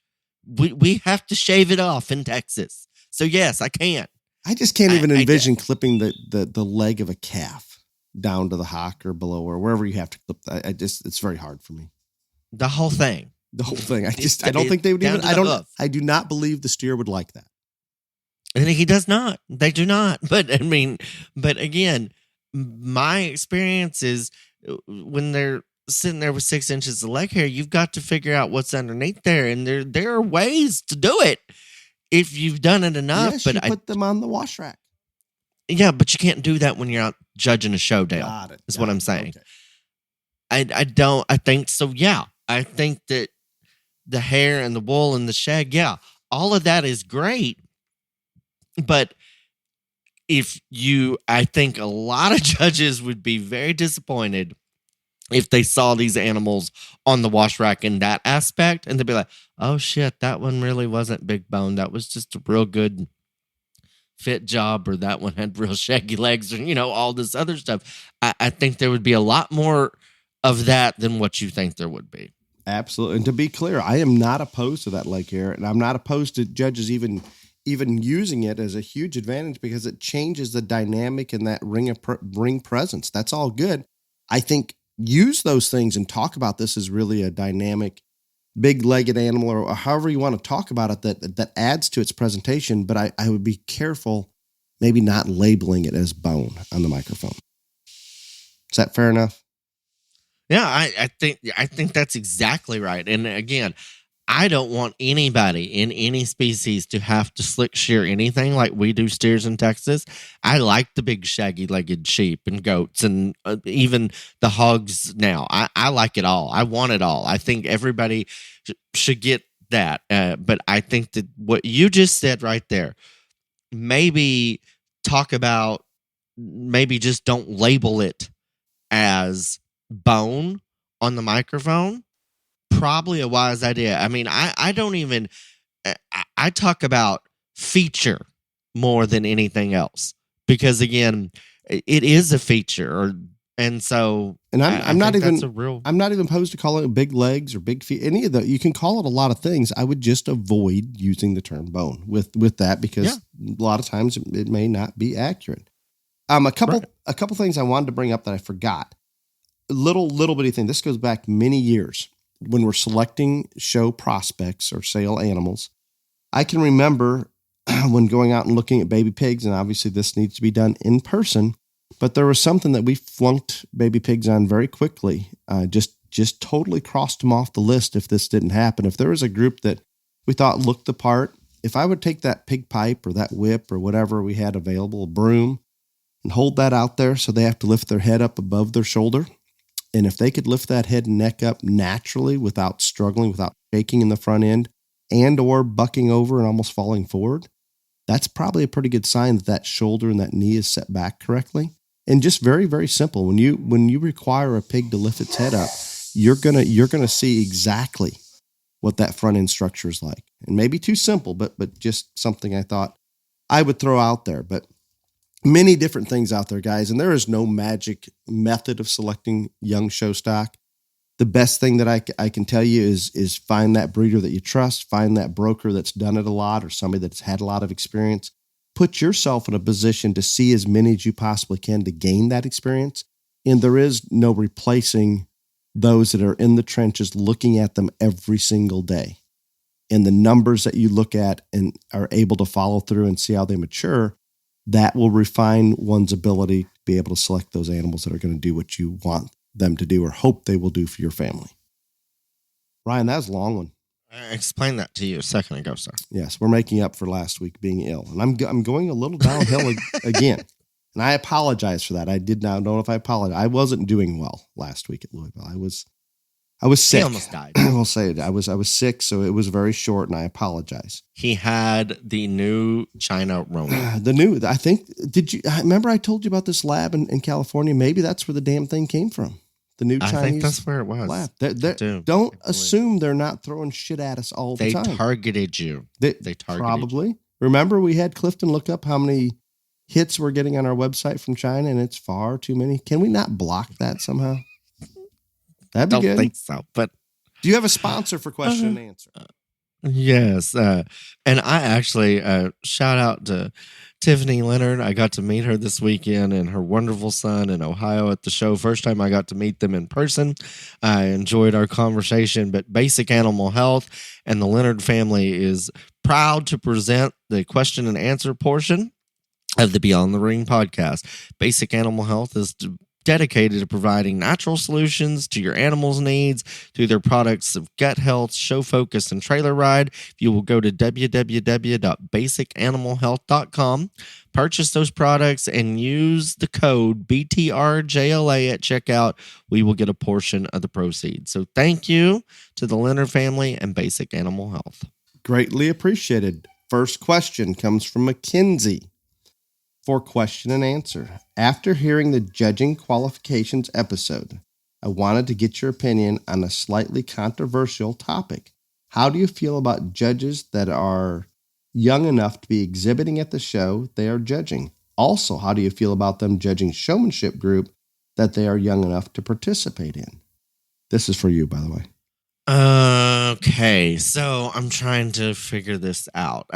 We have to shave it off in Texas. So yes, I can. I just can't even envision clipping the leg of a calf down to the hock or below or wherever you have to clip. It's very hard for me. The whole thing. I don't think they would even, I do not believe the steer would like that. And he does not. They do not. But again, my experience is when they're sitting there with 6 inches of leg hair, you've got to figure out what's underneath there. And there are ways to do it. if you've done it enough. Yes, but you put them on the wash rack. Yeah, but you can't do that when you're out judging a show, Dale. Got it. Is what I'm saying. Okay. I think so. Yeah, I think that the hair and the wool and the shag, yeah, all of that is great. But I think a lot of judges would be very disappointed if they saw these animals on the wash rack in that aspect, and they'd be like, oh shit, that one really wasn't big bone. That was just a real good fit job, or that one had real shaggy legs, or, all this other stuff. I think there would be a lot more of that than what you think there would be. Absolutely. And to be clear, I am not opposed to that leg hair, and I'm not opposed to judges even using it as a huge advantage, because it changes the dynamic in that ring presence. That's all good. I think use those things and talk about this as really a dynamic, big-legged animal, or however you want to talk about it, that adds to its presentation. But I would be careful, maybe not labeling it as bone on the microphone. Is that fair enough? Yeah, I think that's exactly right. And again, I don't want anybody in any species to have to slick shear anything like we do steers in Texas. I like the big shaggy-legged sheep and goats, and even the hogs now. I like it all. I want it all. I think everybody should get that. But I think that what you just said right there, maybe talk about, maybe just don't label it as bone on the microphone. Probably a wise idea. I mean, I don't even, I talk about feature more than anything else, because again, it is a feature, and so, and I'm not even opposed to calling it big legs or big feet. Any of that, you can call it a lot of things. I would just avoid using the term bone with that, because a lot of times it may not be accurate. A couple things I wanted to bring up that I forgot. Little bitty thing. This goes back many years. When we're selecting show prospects or sale animals, I can remember when going out and looking at baby pigs, and obviously this needs to be done in person, but there was something that we flunked baby pigs on very quickly. Just totally crossed them off the list if this didn't happen. If there was a group that we thought looked the part, if I would take that pig pipe or that whip or whatever we had available, a broom, and hold that out there so they have to lift their head up above their shoulder, and if they could lift that head and neck up naturally without struggling, without shaking in the front end and or bucking over and almost falling forward, that's probably a pretty good sign that shoulder and that knee is set back correctly. And just very, very simple. When you require a pig to lift its head up, you're gonna see exactly what that front end structure is like. And maybe too simple, but just something I thought I would throw out there. But many different things out there, guys, and there is no magic method of selecting young show stock. The best thing that I can tell you is find that breeder that you trust, find that broker that's done it a lot, or somebody that's had a lot of experience. Put yourself in a position to see as many as you possibly can to gain that experience. And there is no replacing those that are in the trenches looking at them every single day. And the numbers that you look at and are able to follow through and see how they mature, that will refine one's ability to be able to select those animals that are going to do what you want them to do or hope they will do for your family. Ryan, that was a long one. I explained that to you a second ago, sir. Yes, we're making up for last week being ill. And I'm going a little downhill again. And I apologize for that. I did not know if I apologize. I wasn't doing well last week at Louisville. I was sick. He almost died. I'll say it. I was sick, so it was very short, and I apologize. He had the new China Rona. I remember I told you about this lab in California? Maybe that's where the damn thing came from. The new Chinese. I think that's where it was. Lab. Don't assume they're not throwing shit at us all the time. They targeted you. They targeted probably. You. Remember we had Clifton look up how many hits we're getting on our website from China, and it's far too many. Can we not block that somehow? That'd be good. I don't think so, but do you have a sponsor for question and answer? Yes. And I actually shout out to Tiffany Leonard. I got to meet her this weekend and her wonderful son in Ohio at the show. First time I got to meet them in person. I enjoyed our conversation, but Basic Animal Health and the Leonard family is proud to present the question and answer portion of the Beyond the Ring podcast. Basic Animal Health is dedicated to providing natural solutions to your animals' needs through their products of gut health, show focus, and trailer ride. If you will go to www.basicanimalhealth.com, purchase those products, and use the code BTRJLA at checkout, we will get a portion of the proceeds. So thank you to the Leonard family and Basic Animal Health. Greatly appreciated. First question comes from Mackenzie. For question and answer. After hearing the judging qualifications episode, I wanted to get your opinion on a slightly controversial topic. How do you feel about judges that are young enough to be exhibiting at the show they are judging? Also, how do you feel about them judging showmanship group that they are young enough to participate in? This is for you, by the way. Okay, so I'm trying to figure this out.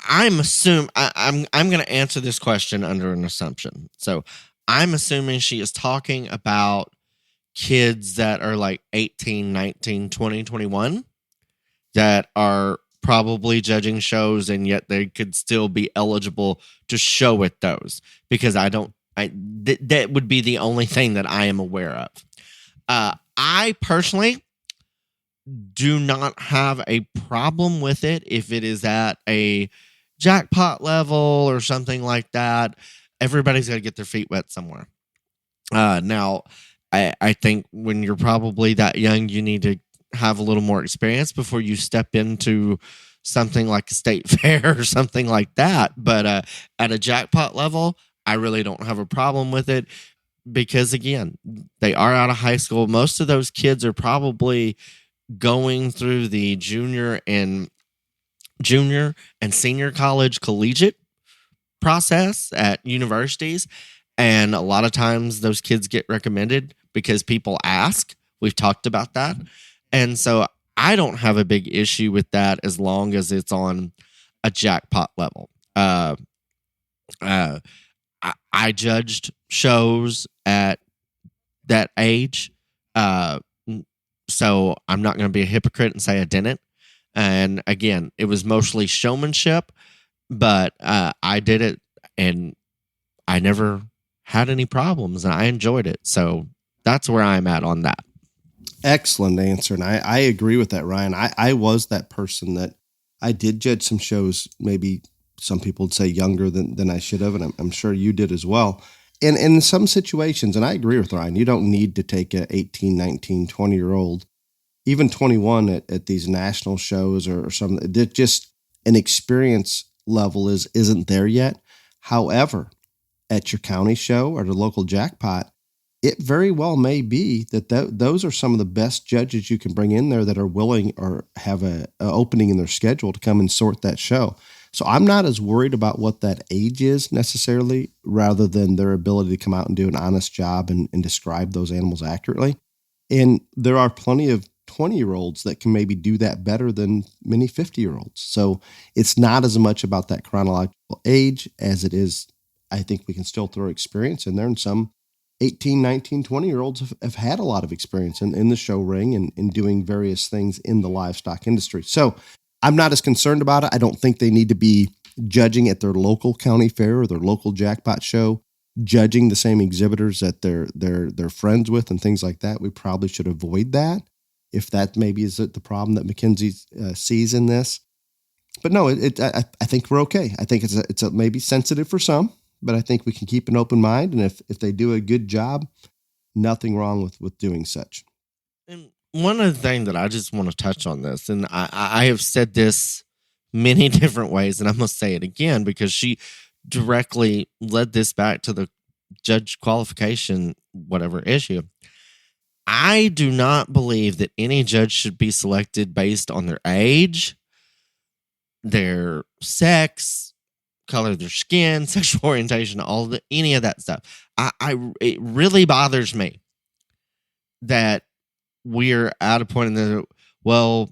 I'm going to answer this question under an assumption. So I'm assuming she is talking about kids that are like 18, 19, 20, 21 that are probably judging shows, and yet they could still be eligible to show at those, because that would be the only thing that I am aware of. I personally do not have a problem with it if it is at a jackpot level or something like that. Everybody's got to get their feet wet somewhere. Now, I think when you're probably that young, you need to have a little more experience before you step into something like a state fair or something like that. But at a jackpot level, I really don't have a problem with it, because, again, they are out of high school. Most of those kids are probably going through the junior and senior college collegiate process at universities. And a lot of times those kids get recommended because people ask. We've talked about that. And so I don't have a big issue with that as long as it's on a jackpot level. I judged shows at that age. So I'm not going to be a hypocrite and say I didn't. And again, it was mostly showmanship, but I did it and I never had any problems and I enjoyed it. So that's where I'm at on that. Excellent answer. And I agree with that, Ryan. I was that person that I did judge some shows, maybe some people would say younger than I should have. And I'm sure you did as well. And in some situations, and I agree with Ryan, you don't need to take a 18, 19, 20-year-old, even 21 at these national shows or something. Just an experience level isn't there yet. However, at your county show or the local jackpot, it very well may be that those are some of the best judges you can bring in there that are willing or have a opening in their schedule to come and sort that show. So I'm not as worried about what that age is necessarily, rather than their ability to come out and do an honest job and describe those animals accurately. And there are plenty of 20-year-olds that can maybe do that better than many 50-year-olds. So it's not as much about that chronological age as it is, I think we can still throw experience in there. And some 18, 19, 20-year-olds have had a lot of experience in the show ring and in doing various things in the livestock industry. So I'm not as concerned about it. I don't think they need to be judging at their local county fair or their local jackpot show, judging the same exhibitors that they're friends with and things like that. We probably should avoid that, if that maybe is the problem that Mackenzie sees in this. But no, I think we're okay. I think it's maybe sensitive for some, but I think we can keep an open mind. And if they do a good job, nothing wrong with doing such. And one other thing that I just want to touch on this, and I have said this many different ways, and I'm going to say it again because she directly led this back to the judge qualification, whatever issue. I do not believe that any judge should be selected based on their age, their sex, color of their skin, sexual orientation, any of that stuff. It really bothers me that we're at a point in the, well,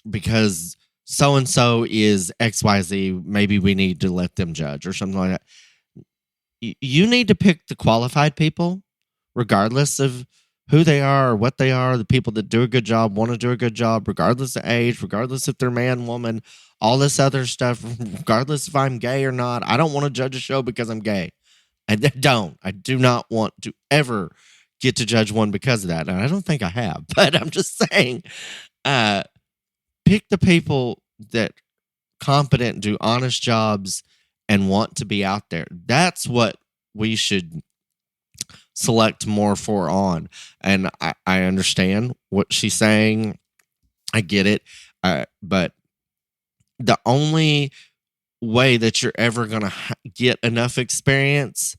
because so-and-so is XYZ, maybe we need to let them judge or something like that. You need to pick the qualified people, regardless of who they are or what they are, the people that do a good job, want to do a good job, regardless of age, regardless if they're man, woman, all this other stuff, regardless if I'm gay or not. I don't want to judge a show because I'm gay. I do not want to ever get to judge one because of that. And I don't think I have, but I'm just saying, pick the people that competent, do honest jobs, and want to be out there. That's what we should select more for on. And I understand what she's saying. I get it. But the only way that you're ever going to get enough experience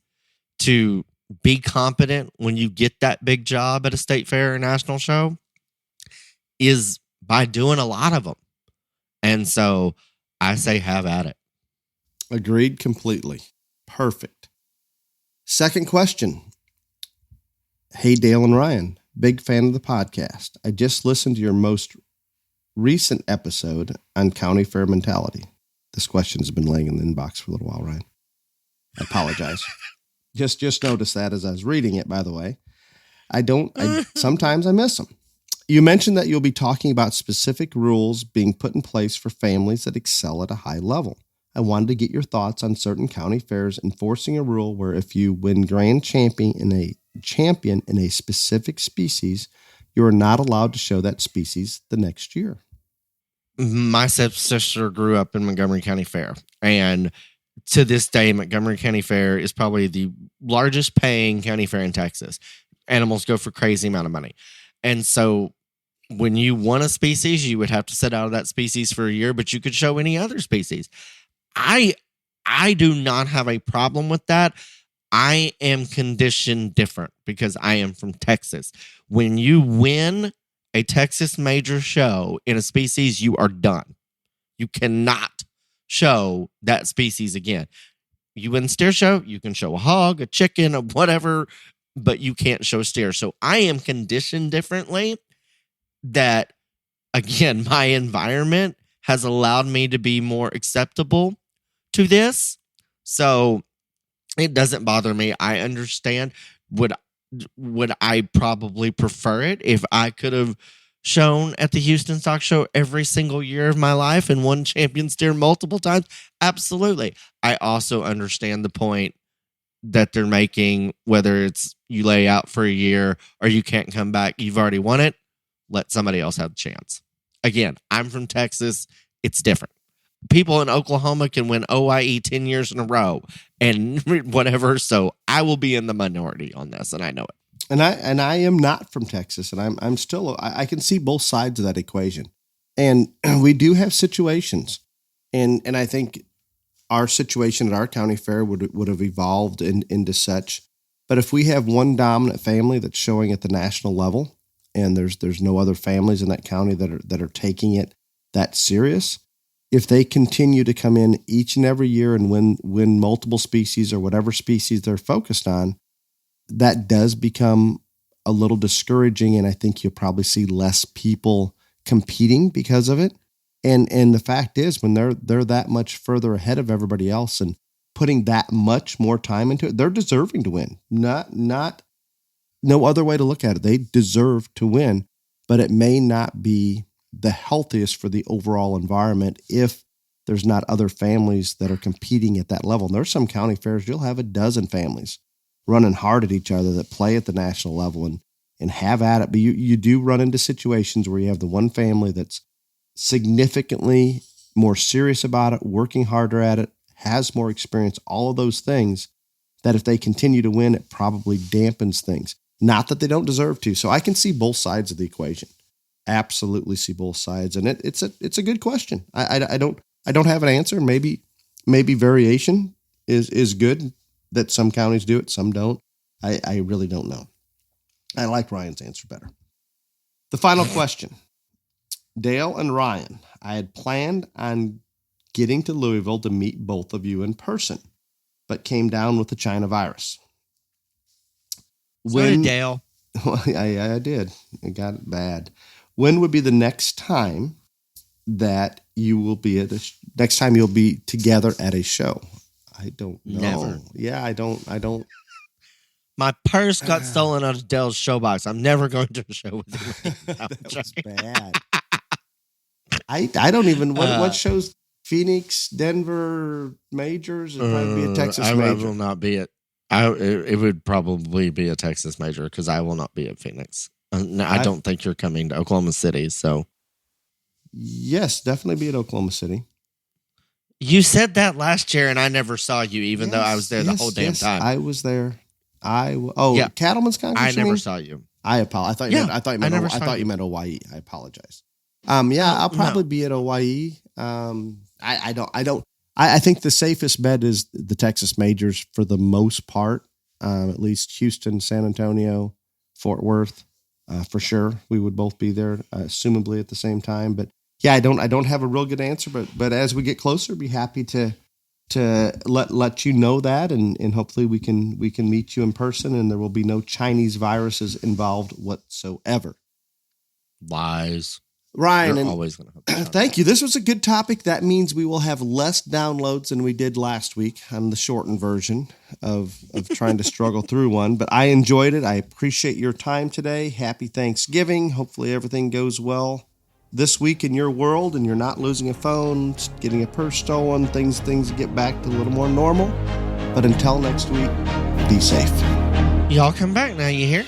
to be competent when you get that big job at a state fair or national show is by doing a lot of them. And so I say have at it. Agreed completely. Perfect. Second question. Hey, Dale and Ryan, big fan of the podcast. I just listened to your most recent episode on county fair mentality. This question has been laying in the inbox for a little while, Ryan. I apologize. Just noticed that as I was reading it, by the way. Sometimes I miss them. You mentioned that you'll be talking about specific rules being put in place for families that excel at a high level. I wanted to get your thoughts on certain county fairs enforcing a rule where if you win grand champion in a specific species, you are not allowed to show that species the next year. My stepsister grew up in Montgomery County Fair, and to this day, Montgomery County Fair is probably the largest paying county fair in Texas. Animals go for crazy amount of money. And so when you won a species, you would have to sit out of that species for a year, but you could show any other species. I do not have a problem with that. I am conditioned different because I am from Texas. When you win a Texas major show in a species, you are done. You cannot show that species again. You win steer show, you can show a hog, a chicken, or whatever, but you can't show steer. So I am conditioned differently that, again, my environment has allowed me to be more acceptable to this. So it doesn't bother me. I understand. Would I probably prefer it if I could have shown at the Houston Stock Show every single year of my life and won champion steer multiple times? Absolutely. I also understand the point that they're making, whether it's you lay out for a year or you can't come back. You've already won it. Let somebody else have the chance. Again, I'm from Texas. It's different. People in Oklahoma can win OIE 10 years in a row and whatever. So I will be in the minority on this, and I know it. And I am not from Texas, and I'm still, I can see both sides of that equation. And we do have situations, and I think our situation at our county fair would have evolved into such. But if we have one dominant family that's showing at the national level, and there's no other families in that county that are taking it that serious, if they continue to come in each and every year and win multiple species or whatever species they're focused on, that does become a little discouraging. And I think you'll probably see less people competing because of it. And the fact is, when they're that much further ahead of everybody else and putting that much more time into it, they're deserving to win. Not no other way to look at it. They deserve to win, but it may not be the healthiest for the overall environment if there's not other families that are competing at that level. And there's some county fairs, you'll have a dozen families running hard at each other that play at the national level and have at it. But you do run into situations where you have the one family that's significantly more serious about it, working harder at it, has more experience, all of those things, that if they continue to win, it probably dampens things. Not that they don't deserve to. So I can see both sides of the equation. Absolutely see both sides. And it's a good question. I don't have an answer. Maybe variation is good, that some counties do it, some don't. I really don't know. I like Ryan's answer better. The final question. Dale and Ryan, I had planned on getting to Louisville to meet both of you in person, but came down with the China virus. Sorry, Dale. Well, I did. I got it bad. When would be the next time that you will be next time you'll be together at a show? I don't know. Never. Yeah, I don't. My purse got stolen out of Dale's showbox. I'm never going to a show with him. That was bad. I don't even, what shows? Phoenix, Denver majors, and probably be a Texas major. I will not be at It would probably be a Texas major because I will not be at Phoenix. No, I don't think you're coming to Oklahoma City. So, yes, definitely be at Oklahoma City. You said that last year, and I never saw you, even though I was there the whole damn time. I was there. Cattleman's Conference. I never saw you. I apologize. I thought you meant Hawaii. I apologize. I'll probably be at Hawaii. I think the safest bet is the Texas majors for the most part. At least Houston, San Antonio, Fort Worth, for sure. We would both be there, assumably at the same time. But yeah, I don't have a real good answer. But as we get closer, be happy to let you know that, and hopefully we can meet you in person, and there will be no Chinese viruses involved whatsoever. Lies. Ryan, You're always going to have thank you. This was a good topic. That means we will have less downloads than we did last week on the shortened version of trying to struggle through one. But I enjoyed it. I appreciate your time today. Happy Thanksgiving. Hopefully everything goes well this week in your world, and you're not losing a phone, getting a purse stolen, things get back to a little more normal. But until next week, be safe. Y'all come back now, you hear?